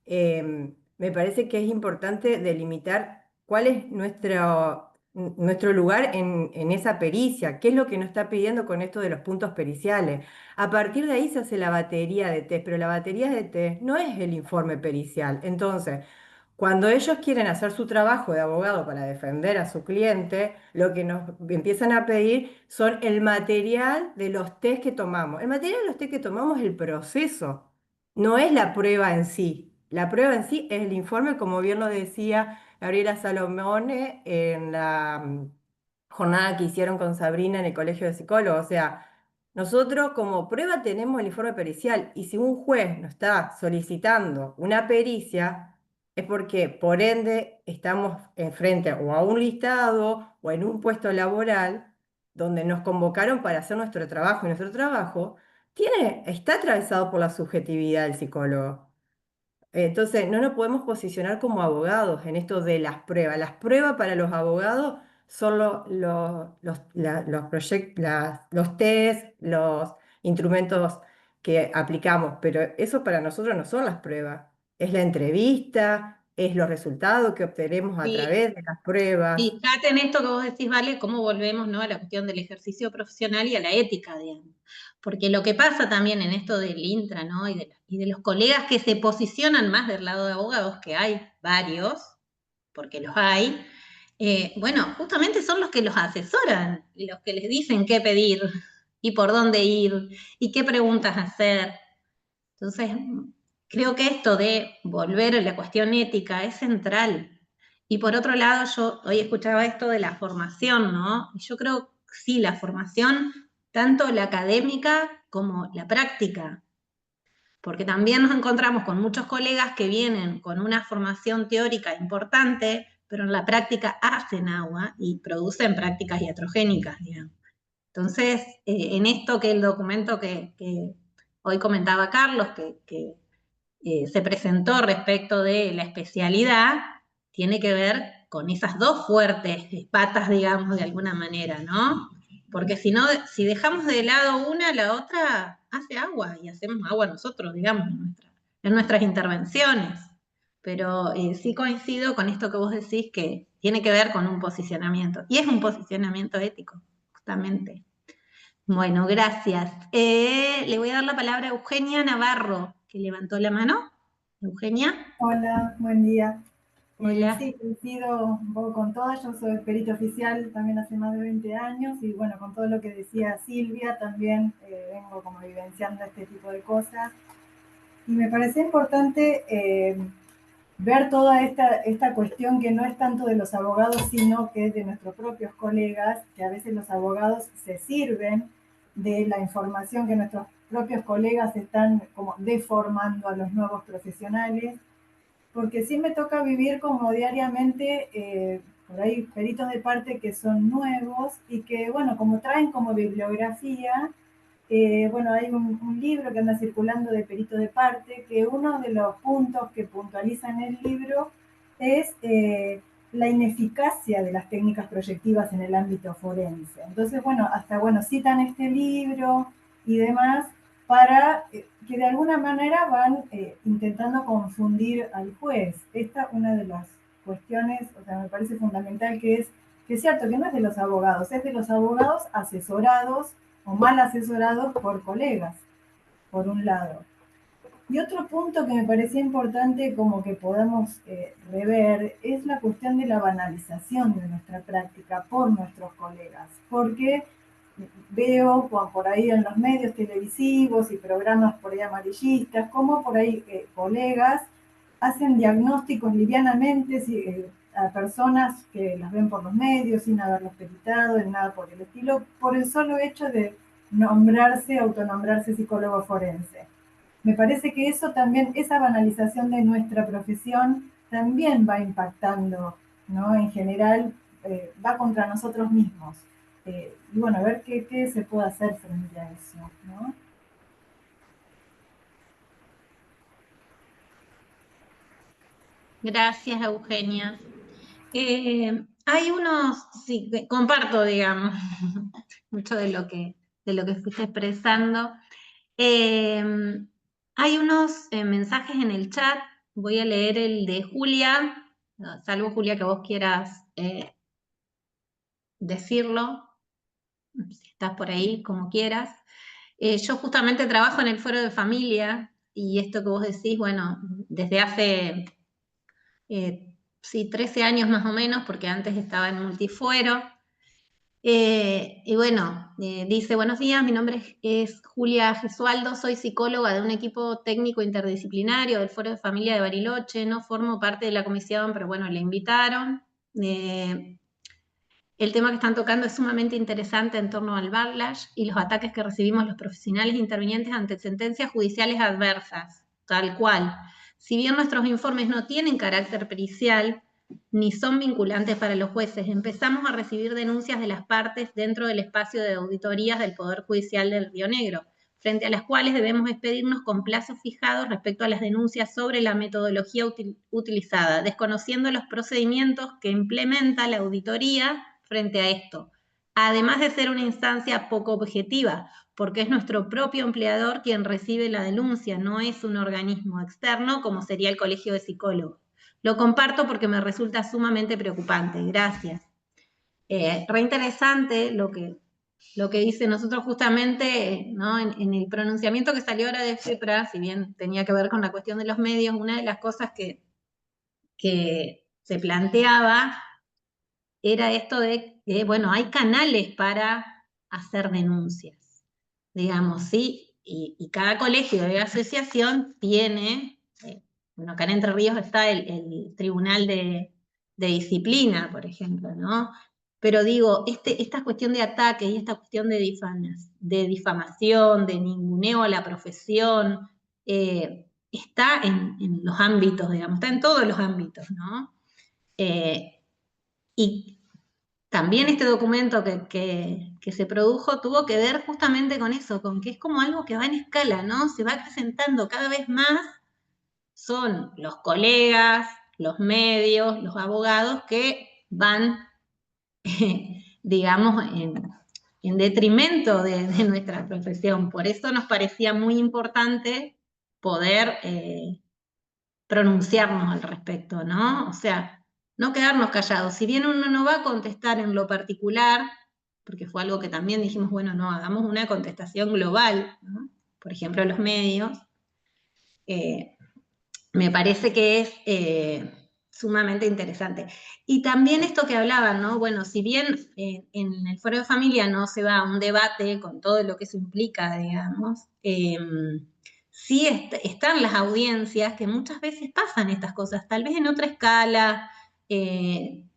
H: Me parece que es importante delimitar cuál es nuestro lugar en esa pericia, qué es lo que nos está pidiendo con esto de los puntos periciales. A partir de ahí se hace la batería de test, pero la batería de test no es el informe pericial. Entonces, cuando ellos quieren hacer su trabajo de abogado para defender a su cliente, lo que nos empiezan a pedir son el material de los test que tomamos. El material de los test que tomamos es el proceso, no es la prueba en sí. La prueba en sí es el informe, como bien lo decía Gabriela Salomone en la jornada que hicieron con Sabrina en el Colegio de Psicólogos. O sea, nosotros como prueba tenemos el informe pericial y si un juez nos está solicitando una pericia, es porque por ende estamos enfrente o a un listado o en un puesto laboral donde nos convocaron para hacer nuestro trabajo y nuestro trabajo está atravesado por la subjetividad del psicólogo. Entonces, no nos podemos posicionar como abogados en esto de las pruebas. Las pruebas para los abogados son los test, los instrumentos que aplicamos, pero eso para nosotros no son las pruebas. Es la entrevista, es los resultados que obtenemos a
B: Sí,
H: través de las pruebas.
B: fíjate en esto que vos decís, Vale, cómo volvemos, ¿no?, a la cuestión del ejercicio profesional y a la ética, digamos. Porque lo que pasa también en esto del intra, ¿no?, y de los colegas que se posicionan más del lado de abogados, que hay varios, porque los hay, bueno, justamente son los que los asesoran, los que les dicen qué pedir y por dónde ir y qué preguntas hacer. Entonces, creo que esto de volver a la cuestión ética es central. Y por otro lado, yo hoy escuchaba esto de la formación, ¿no? Y yo creo que sí, la formación, tanto la académica como la práctica, porque también nos encontramos con muchos colegas que vienen con una formación teórica importante, pero en la práctica hacen agua y producen prácticas iatrogénicas, digamos. Entonces, en esto que el documento que hoy comentaba Carlos, que se presentó respecto de la especialidad, tiene que ver con esas dos fuertes patas, digamos, de alguna manera, ¿no? Porque si no, si dejamos de lado una, la otra hace agua y hacemos agua nosotros, digamos, en nuestras intervenciones. Pero sí coincido con esto que vos decís, que tiene que ver con un posicionamiento, y es un posicionamiento ético, justamente. Bueno, gracias. Le voy a dar la palabra a Eugenia Navarro, que levantó la mano. Eugenia.
J: Hola, buen día.
B: Hola.
J: Sí, coincido un poco con todas. Yo soy perito oficial también hace más de 20 años y bueno, con todo lo que decía Silvia, también vengo como vivenciando este tipo de cosas. Y me parece importante ver toda esta cuestión que no es tanto de los abogados, sino que es de nuestros propios colegas, que a veces los abogados se sirven de la información que nuestros propios colegas están como deformando a los nuevos profesionales, porque sí me toca vivir como diariamente, por ahí peritos de parte que son nuevos y que, bueno, como traen como bibliografía, bueno, hay un libro que anda circulando de perito de parte, que uno de los puntos que puntualiza en el libro es la ineficacia de las técnicas proyectivas en el ámbito forense. Entonces, bueno, hasta, bueno, citan este libro y demás para que de alguna manera van intentando confundir al juez. Esta es una de las cuestiones, o sea, me parece fundamental, que es cierto que no es de los abogados, es de los abogados asesorados o mal asesorados por colegas, por un lado. Y otro punto que me parecía importante como que podamos rever es la cuestión de la banalización de nuestra práctica por nuestros colegas, porque veo por ahí en los medios televisivos y programas por ahí amarillistas, como por ahí colegas hacen diagnósticos livianamente a personas que las ven por los medios sin haberlos peritado, ni nada por el estilo, por el solo hecho de autonombrarse psicólogo forense. Me parece que eso también, esa banalización de nuestra profesión también va impactando, ¿no? En general, va contra nosotros mismos. Y bueno, a ver qué se puede hacer frente a eso, ¿no?
B: Gracias, Eugenia. Hay unos, sí, comparto, digamos, mucho de lo que fuiste expresando. Hay unos mensajes en el chat, voy a leer el de Julia, salvo Julia que vos quieras decirlo, si estás por ahí, como quieras. Yo justamente trabajo en el Foro de Familia y esto que vos decís, bueno, desde hace, sí, 13 años más o menos, porque antes estaba en Multifuero. Y bueno, dice, buenos días, mi nombre es Julia Gesualdo, soy psicóloga de un equipo técnico interdisciplinario del Foro de Familia de Bariloche, no formo parte de la comisión, pero bueno, le invitaron. El tema que están tocando es sumamente interesante en torno al backlash y los ataques que recibimos los profesionales intervinientes ante sentencias judiciales adversas, tal cual. Si bien nuestros informes no tienen carácter pericial, ni son vinculantes para los jueces, empezamos a recibir denuncias de las partes dentro del espacio de auditorías del Poder Judicial del Río Negro, frente a las cuales debemos expedirnos con plazos fijados respecto a las denuncias sobre la metodología utilizada, desconociendo los procedimientos que implementa la auditoría frente a esto, además de ser una instancia poco objetiva, porque es nuestro propio empleador quien recibe la denuncia, no es un organismo externo como sería el Colegio de Psicólogos. Lo comparto porque me resulta sumamente preocupante. Gracias. Re interesante lo que dice nosotros justamente, ¿no? En el pronunciamiento que salió ahora de FEPRA, si bien tenía que ver con la cuestión de los medios, una de las cosas que se planteaba era esto de que, bueno, hay canales para hacer denuncias, digamos, ¿sí? Y cada colegio de asociación tiene, bueno, acá en Entre Ríos está el Tribunal de Disciplina, por ejemplo, ¿no? Pero digo, esta cuestión de ataque y esta cuestión de difamación, de ninguneo a la profesión, está en los ámbitos, digamos, está en todos los ámbitos, ¿no? Y también este documento que se produjo tuvo que ver justamente con eso, con que es como algo que va en escala, ¿no? Se va acrecentando cada vez más, son los colegas, los medios, los abogados que van, digamos, en detrimento de nuestra profesión. Por eso nos parecía muy importante poder pronunciarnos al respecto, ¿no? O sea, no quedarnos callados. Si bien uno no va a contestar en lo particular, porque fue algo que también dijimos, bueno, no, hagamos una contestación global, ¿no? Por ejemplo, los medios, me parece que es sumamente interesante. Y también esto que hablaban, ¿no? Bueno, si bien en el Foro de Familia no se va a un debate con todo lo que eso implica, digamos, sí están las audiencias que muchas veces pasan estas cosas, tal vez en otra escala,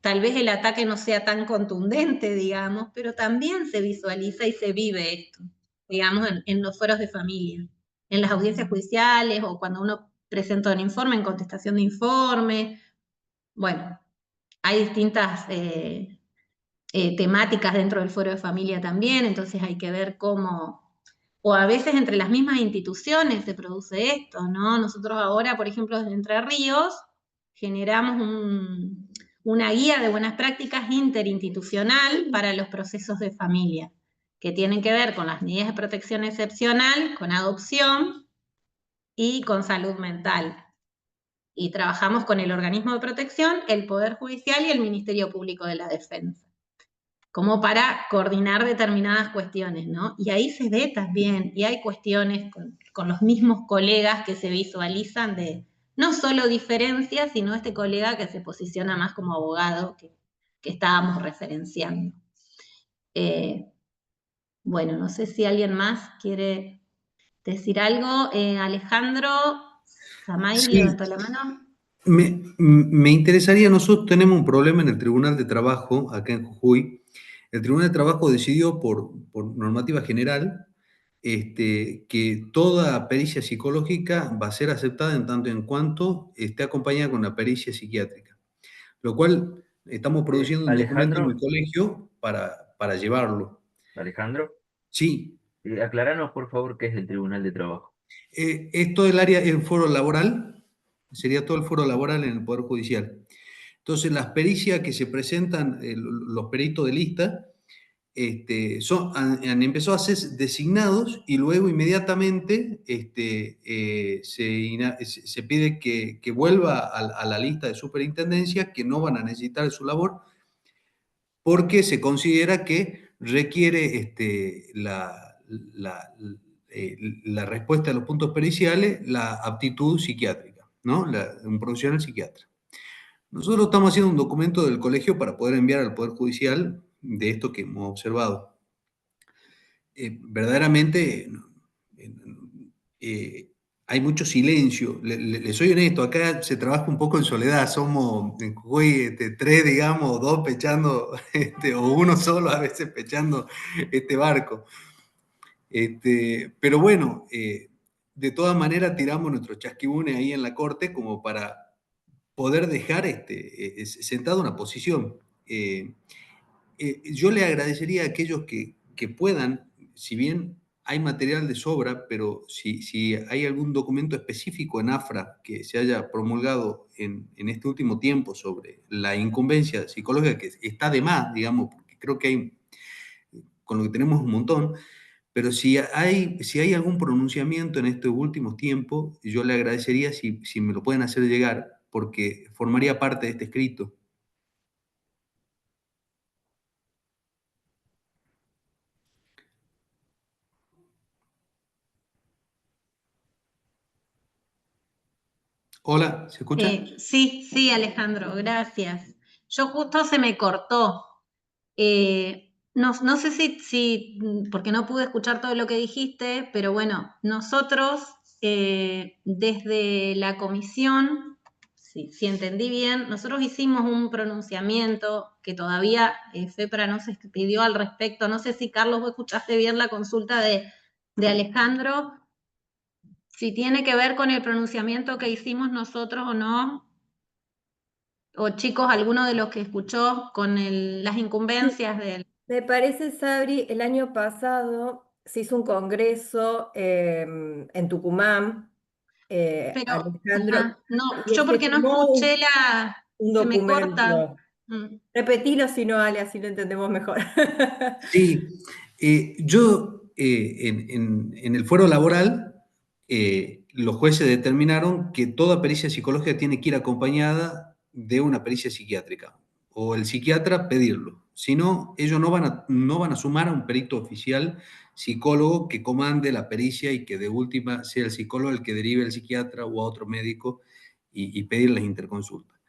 B: tal vez el ataque no sea tan contundente, digamos, pero también se visualiza y se vive esto, digamos, en los foros de familia, en las audiencias judiciales o cuando uno presenta un informe en contestación de informe. Bueno, hay distintas temáticas dentro del foro de familia también, entonces hay que ver cómo, o a veces entre las mismas instituciones se produce esto, ¿no? Nosotros ahora, por ejemplo, desde Entre Ríos, generamos una guía de buenas prácticas interinstitucional para los procesos de familia, que tienen que ver con las medidas de protección excepcional, con adopción y con salud mental. Y trabajamos con el organismo de protección, el Poder Judicial y el Ministerio Público de la Defensa, como para coordinar determinadas cuestiones, ¿no? Y ahí se ve también, y hay cuestiones con los mismos colegas que se visualizan de no solo diferencias, sino este colega que se posiciona más como abogado que estábamos referenciando. Bueno, no sé si alguien más quiere decir algo. Alejandro Zamay
G: Sí,
B: levantó la mano.
G: me interesaría, nosotros tenemos un problema en el Tribunal de Trabajo, acá en Jujuy. El Tribunal de Trabajo decidió por normativa general que toda pericia psicológica va a ser aceptada en tanto en cuanto esté acompañada con una pericia psiquiátrica. Lo cual estamos produciendo un documento en el
A: Alejandro,
G: colegio para llevarlo.
A: Alejandro,
G: Sí,
A: aclaranos por favor qué es el Tribunal de Trabajo.
G: es todo el área, el foro laboral, sería todo el foro laboral en el Poder Judicial. Entonces, las pericias que se presentan, los peritos de lista, han empezado a ser designados y luego inmediatamente se pide que vuelva a la lista de superintendencia, que no van a necesitar de su labor, porque se considera que requiere la respuesta a los puntos periciales, la aptitud psiquiátrica, ¿no? Un profesional psiquiatra. Nosotros estamos haciendo un documento del colegio para poder enviar al Poder Judicial de esto que hemos observado. Verdaderamente hay mucho silencio. Le soy honesto, acá se trabaja un poco en soledad. Somos en Jujuy, 3, digamos, o 2 pechando, o uno solo a veces pechando este barco. Pero bueno, de todas maneras tiramos nuestros chasquibunes ahí en la corte como para poder dejar sentado una posición. Yo le agradecería a aquellos que puedan, si bien hay material de sobra, pero si hay algún documento específico en AFRA que se haya promulgado en este último tiempo sobre la incumbencia psicológica, que está de más, digamos, porque creo que hay, con lo que tenemos un montón, pero si hay algún pronunciamiento en estos últimos tiempos, yo le agradecería si me lo pueden hacer llegar, porque formaría parte de este escrito. Hola, ¿se escucha?
B: Sí, Alejandro, gracias. Yo justo se me cortó. No sé porque no pude escuchar todo lo que dijiste, pero bueno, nosotros desde la comisión, si entendí bien, nosotros hicimos un pronunciamiento que todavía FEPRA no se pidió al respecto. No sé si, Carlos, vos escuchaste bien la consulta de Alejandro, si tiene que ver con el pronunciamiento que hicimos nosotros o no. O chicos, alguno de los que escuchó con las incumbencias del...
H: Me parece, Sabri, el año pasado se hizo un congreso en Tucumán,
B: Pero,
H: Alejandro,
B: no,
H: y
B: yo
H: se
B: porque no
H: tomó
B: escuché
H: un
B: se me corta.
H: documento. Repetilo si no, Ale, así lo entendemos mejor.
G: Sí, yo en el fuero laboral, los jueces determinaron que toda pericia psicológica tiene que ir acompañada de una pericia psiquiátrica, o el psiquiatra pedirlo. Si no, ellos no van a sumar a un perito oficial psicólogo que comande la pericia y que de última sea el psicólogo el que derive al psiquiatra o a otro médico y pedir las interconsultas.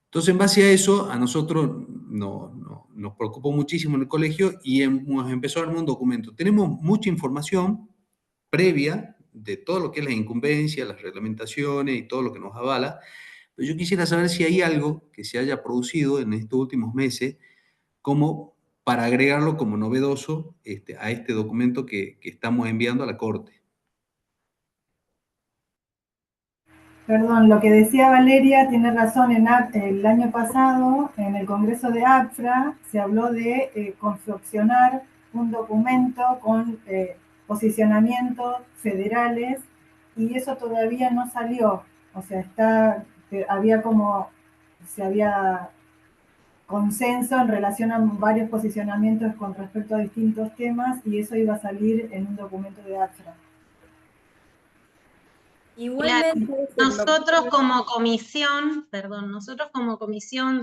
G: Entonces, en base a eso, a nosotros nos preocupó muchísimo en el colegio y hemos empezado a armar un documento. Tenemos mucha información previa de todo lo que es la incumbencia, las reglamentaciones y todo lo que nos avala, pero yo quisiera saber si hay algo que se haya producido en estos últimos meses como para agregarlo como novedoso a este documento que estamos enviando a la Corte.
J: Perdón, lo que decía Valeria tiene razón. El año pasado, en el Congreso de AFRA, se habló de confeccionar un documento con posicionamientos federales y eso todavía no salió. O sea, se había consenso en relación a varios posicionamientos con respecto a distintos temas y eso iba a salir en un documento de AFRA.
H: Igualmente,
B: nosotros como comisión,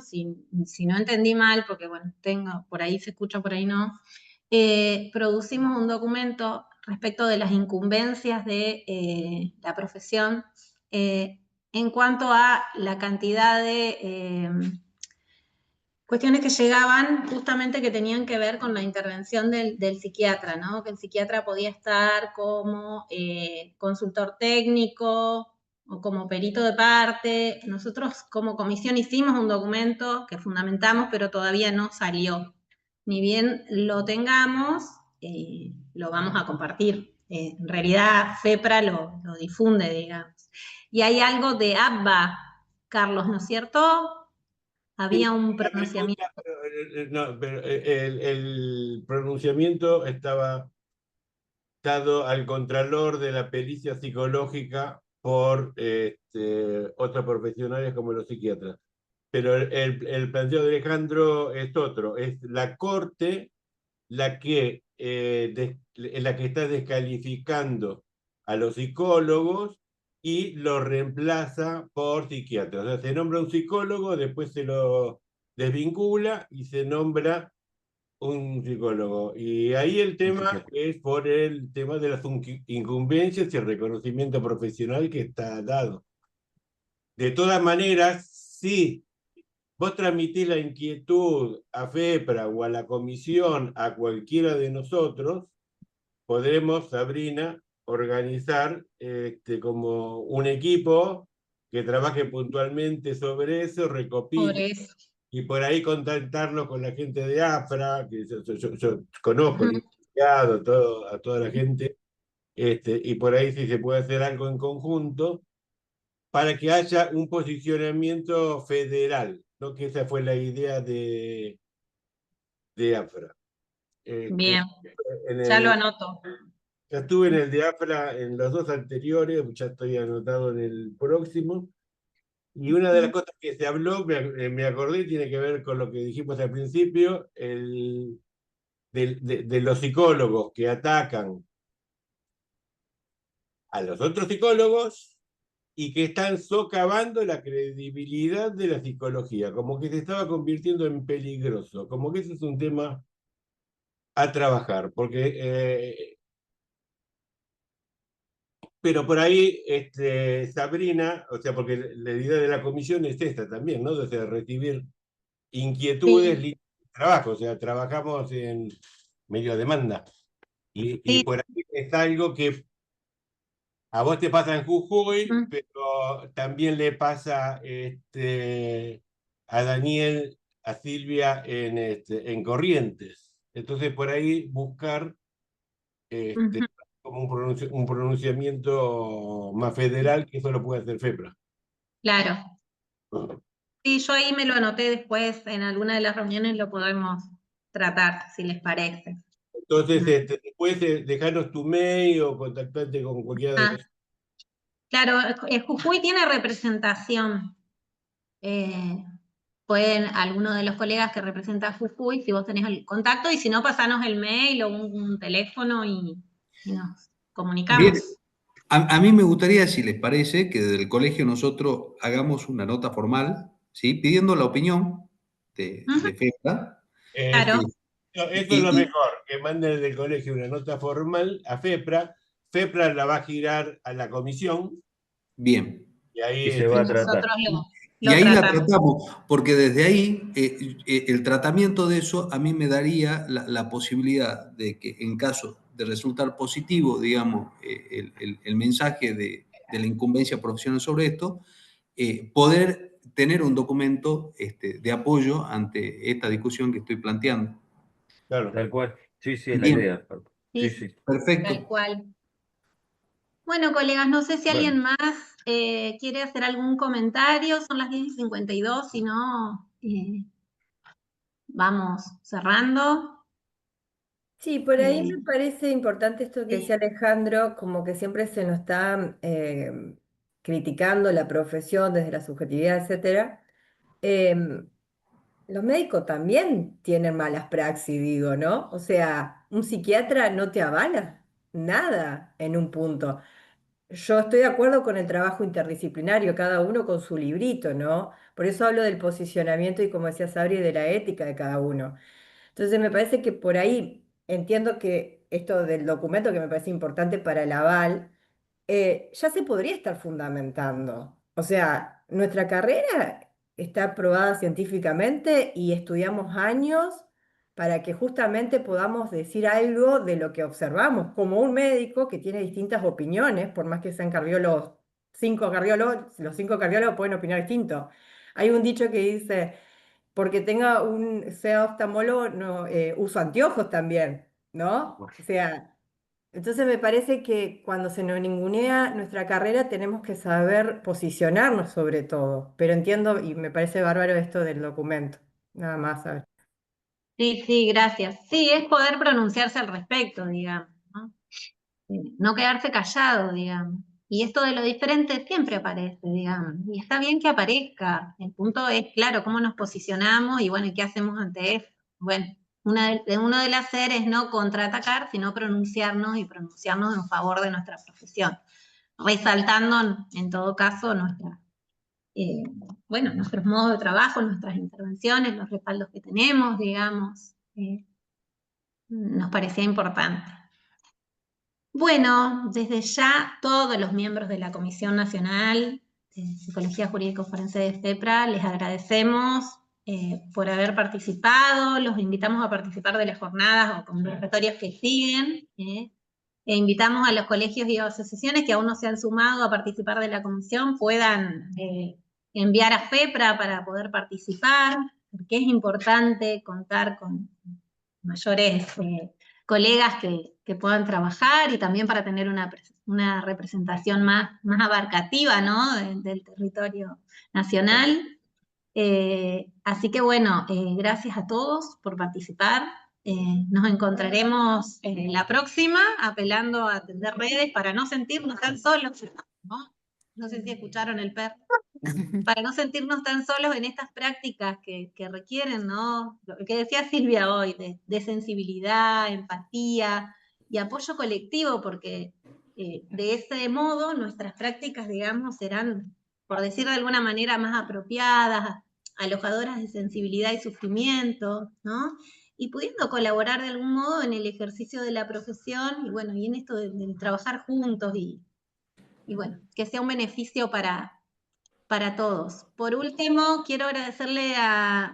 B: si no entendí mal, porque bueno, por ahí se escucha, por ahí no, producimos un documento respecto de las incumbencias de la profesión en cuanto a la cantidad de cuestiones que llegaban justamente que tenían que ver con la intervención del psiquiatra, ¿no? Que el psiquiatra podía estar como consultor técnico o como perito de parte. Nosotros como comisión hicimos un documento que fundamentamos, pero todavía no salió. Ni bien lo tengamos, lo vamos a compartir. En realidad, FEPRA lo difunde, digamos. Y hay algo de ABBA, Carlos, ¿no es cierto? Había un pronunciamiento.
C: No, pero el pronunciamiento estaba dado al contralor de la pericia psicológica por otros profesionales como los psiquiatras. Pero el planteo de Alejandro es otro, es la Corte la que está descalificando a los psicólogos y lo reemplaza por psiquiatras. O sea, se nombra un psicólogo, después se lo desvincula y se nombra un psicólogo. Y ahí el tema es por el tema de las incumbencias y el reconocimiento profesional que está dado. De todas maneras, si vos transmitís la inquietud a FEPRA o a la comisión, a cualquiera de nosotros, podremos, Sabrina, organizar como un equipo que trabaje puntualmente sobre eso, recopile,
B: Sobre eso.
C: y por ahí contactarnos con la gente de AFRA, que yo conozco,
B: Ujú.
C: a toda la gente, y por ahí si se puede hacer algo en conjunto, para que haya un posicionamiento federal, ¿no? Que esa fue la idea de AFRA.
B: Bien,
C: En
B: ya lo
C: el,
B: anoto.
C: ya estuve en el de AFRA en los dos anteriores, ya estoy anotado en el próximo. Y una de las cosas que se habló, me acordé, tiene que ver con lo que dijimos al principio, de los psicólogos que atacan a los otros psicólogos y que están socavando la credibilidad de la psicología, como que se estaba convirtiendo en peligroso, como que ese es un tema a trabajar, porque pero por ahí, Sabrina, o sea, porque la idea de la comisión es esta también, ¿no? O sea, recibir inquietudes,
B: Sí,
C: trabajo, o sea, trabajamos en medio demanda. Y
B: sí.
C: por ahí es algo que a vos te pasa en Jujuy,
B: Mm.
C: pero también le pasa a Daniel, a Silvia en Corrientes. Entonces, por ahí buscar
B: Ujú.
C: como un pronunciamiento más federal, que eso lo puede hacer FEPRA.
B: Claro. Sí, yo ahí me lo anoté después, en alguna de las reuniones lo podemos tratar, si les parece.
C: Entonces, después dejarnos tu mail o contactarte con cualquiera de
B: Ah,
C: nosotros.
B: claro, Jujuy tiene representación. Pueden algunos de los colegas que representan Jujuy, si vos tenés el contacto, y si no, pasanos el mail o un teléfono y nos
G: Bien,
B: comunicamos.
G: a mí me gustaría, si les parece, que desde el colegio nosotros hagamos una nota formal, ¿sí? Pidiendo la opinión
B: Ujú.
G: de FEPRA.
B: Claro,
C: Eso es lo
G: Y
C: mejor, que manden del colegio una nota formal a FEPRA. FEPRA la va a girar a la comisión
G: bien.
C: y ahí
A: Y se va
B: y
A: a tratar.
B: nosotros
G: Y
B: lo
G: ahí la
B: tratamos.
G: tratamos, porque desde ahí el tratamiento de eso a mí me daría la posibilidad de que en caso de resultar positivo, digamos, el mensaje de la incumbencia profesional sobre esto, poder tener un documento de apoyo ante esta discusión que estoy planteando.
C: claro.
A: Tal cual. Sí, sí, es la
G: Bien,
A: idea. Sí,
B: Sí,
A: sí.
B: tal
G: perfecto.
B: cual. Bueno, colegas, no sé si
A: Bueno,
B: alguien más quiere hacer algún comentario. Son las 10:52, si no, vamos cerrando.
H: Sí, por ahí me
B: Eh,
H: parece importante esto que decía
B: sí.
H: Alejandro, como que siempre se nos está criticando la profesión desde la subjetividad, etcétera. Em, los médicos también tienen malas praxis, digo, ¿no? O sea, un psiquiatra no te avala nada en un punto. Yo estoy de acuerdo con el trabajo interdisciplinario, cada uno con su librito, ¿no? Por eso hablo del posicionamiento y, como decía Sabri, de la ética de cada uno. Entonces me parece que por ahí entiendo que esto del documento que me parece importante para el aval, ya se podría estar fundamentando. O sea, nuestra carrera está aprobada científicamente y estudiamos años para que justamente podamos decir algo de lo que observamos, como un médico que tiene distintas opiniones, por más que sean cardiólogos, los 5 cardiólogos pueden opinar distinto. Hay un dicho que dice, porque sea oftalmólogo, no, uso anteojos también, ¿no? O sea, entonces me parece que cuando se nos ningunea nuestra carrera tenemos que saber posicionarnos sobre todo, pero entiendo y me parece bárbaro esto del documento, nada más. A ver.
B: Sí, sí, gracias. Sí, es poder pronunciarse al respecto, digamos, ¿no? No quedarse callado, digamos. Y esto de lo diferente siempre aparece, digamos. Y está bien que aparezca. El punto es, claro, cómo nos posicionamos y bueno, ¿y qué hacemos ante eso? Bueno, uno del hacer es no contraatacar, sino pronunciarnos y pronunciarnos en favor de nuestra profesión, resaltando en todo caso nuestros modos de trabajo, nuestras intervenciones, los respaldos que tenemos, digamos, nos parecía importante. Bueno, desde ya todos los miembros de la Comisión Nacional de Psicología Jurídico Forense de FEPRA les agradecemos por haber participado, los invitamos a participar de las jornadas o conversatorios que siguen, e invitamos a los colegios y asociaciones que aún no se han sumado a participar de la comisión, puedan enviar a FEPRA para poder participar, porque es importante contar con mayores colegas que puedan trabajar y también para tener una representación más abarcativa, ¿no? del territorio nacional. Así que bueno, gracias a todos por participar. Nos encontraremos la próxima, apelando a atender redes para no sentirnos tan solos, ¿no? No sé si escucharon el perro. Para no sentirnos tan solos en estas prácticas que requieren, ¿no? Lo que decía Silvia hoy, de sensibilidad, empatía y apoyo colectivo, porque de ese modo nuestras prácticas, digamos, serán, por decir de alguna manera, más apropiadas, alojadoras de sensibilidad y sufrimiento, ¿no? Y pudiendo colaborar de algún modo en el ejercicio de la profesión, y bueno, y en esto de trabajar juntos, y bueno, que sea un beneficio para todos. Por último, quiero agradecerle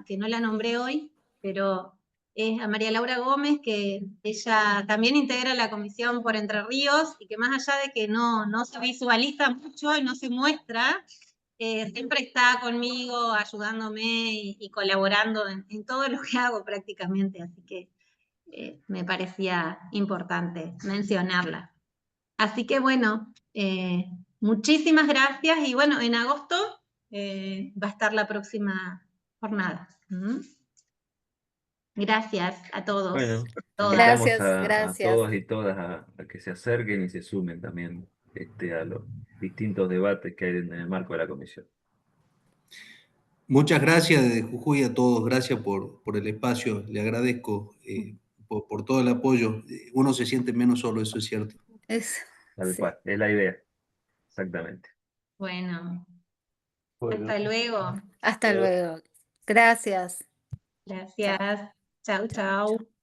B: que no la nombré hoy, pero es a María Laura Gómez, que ella también integra la comisión por Entre Ríos, y que más allá de que no se visualiza mucho y no se muestra, siempre está conmigo, ayudándome y colaborando en todo lo que hago prácticamente, así que me parecía importante mencionarla. Así que bueno, muchísimas gracias, y bueno, en agosto va a estar la próxima jornada. Gracias a todos.
A: Bueno,
B: todas.
A: invitamos
F: Gracias,
A: a
F: gracias.
A: todos y todas a que se acerquen y se sumen también a los distintos debates que hay en el marco de la comisión.
G: Muchas gracias desde Jujuy a todos, gracias por el espacio, le agradezco por todo el apoyo. Uno se siente menos solo, eso es cierto.
A: Tal
F: Sí.
A: cual, es la idea, exactamente.
B: Bueno,
C: Bueno.
B: hasta luego.
F: Hasta luego. Gracias.
B: Gracias. Chau, chau.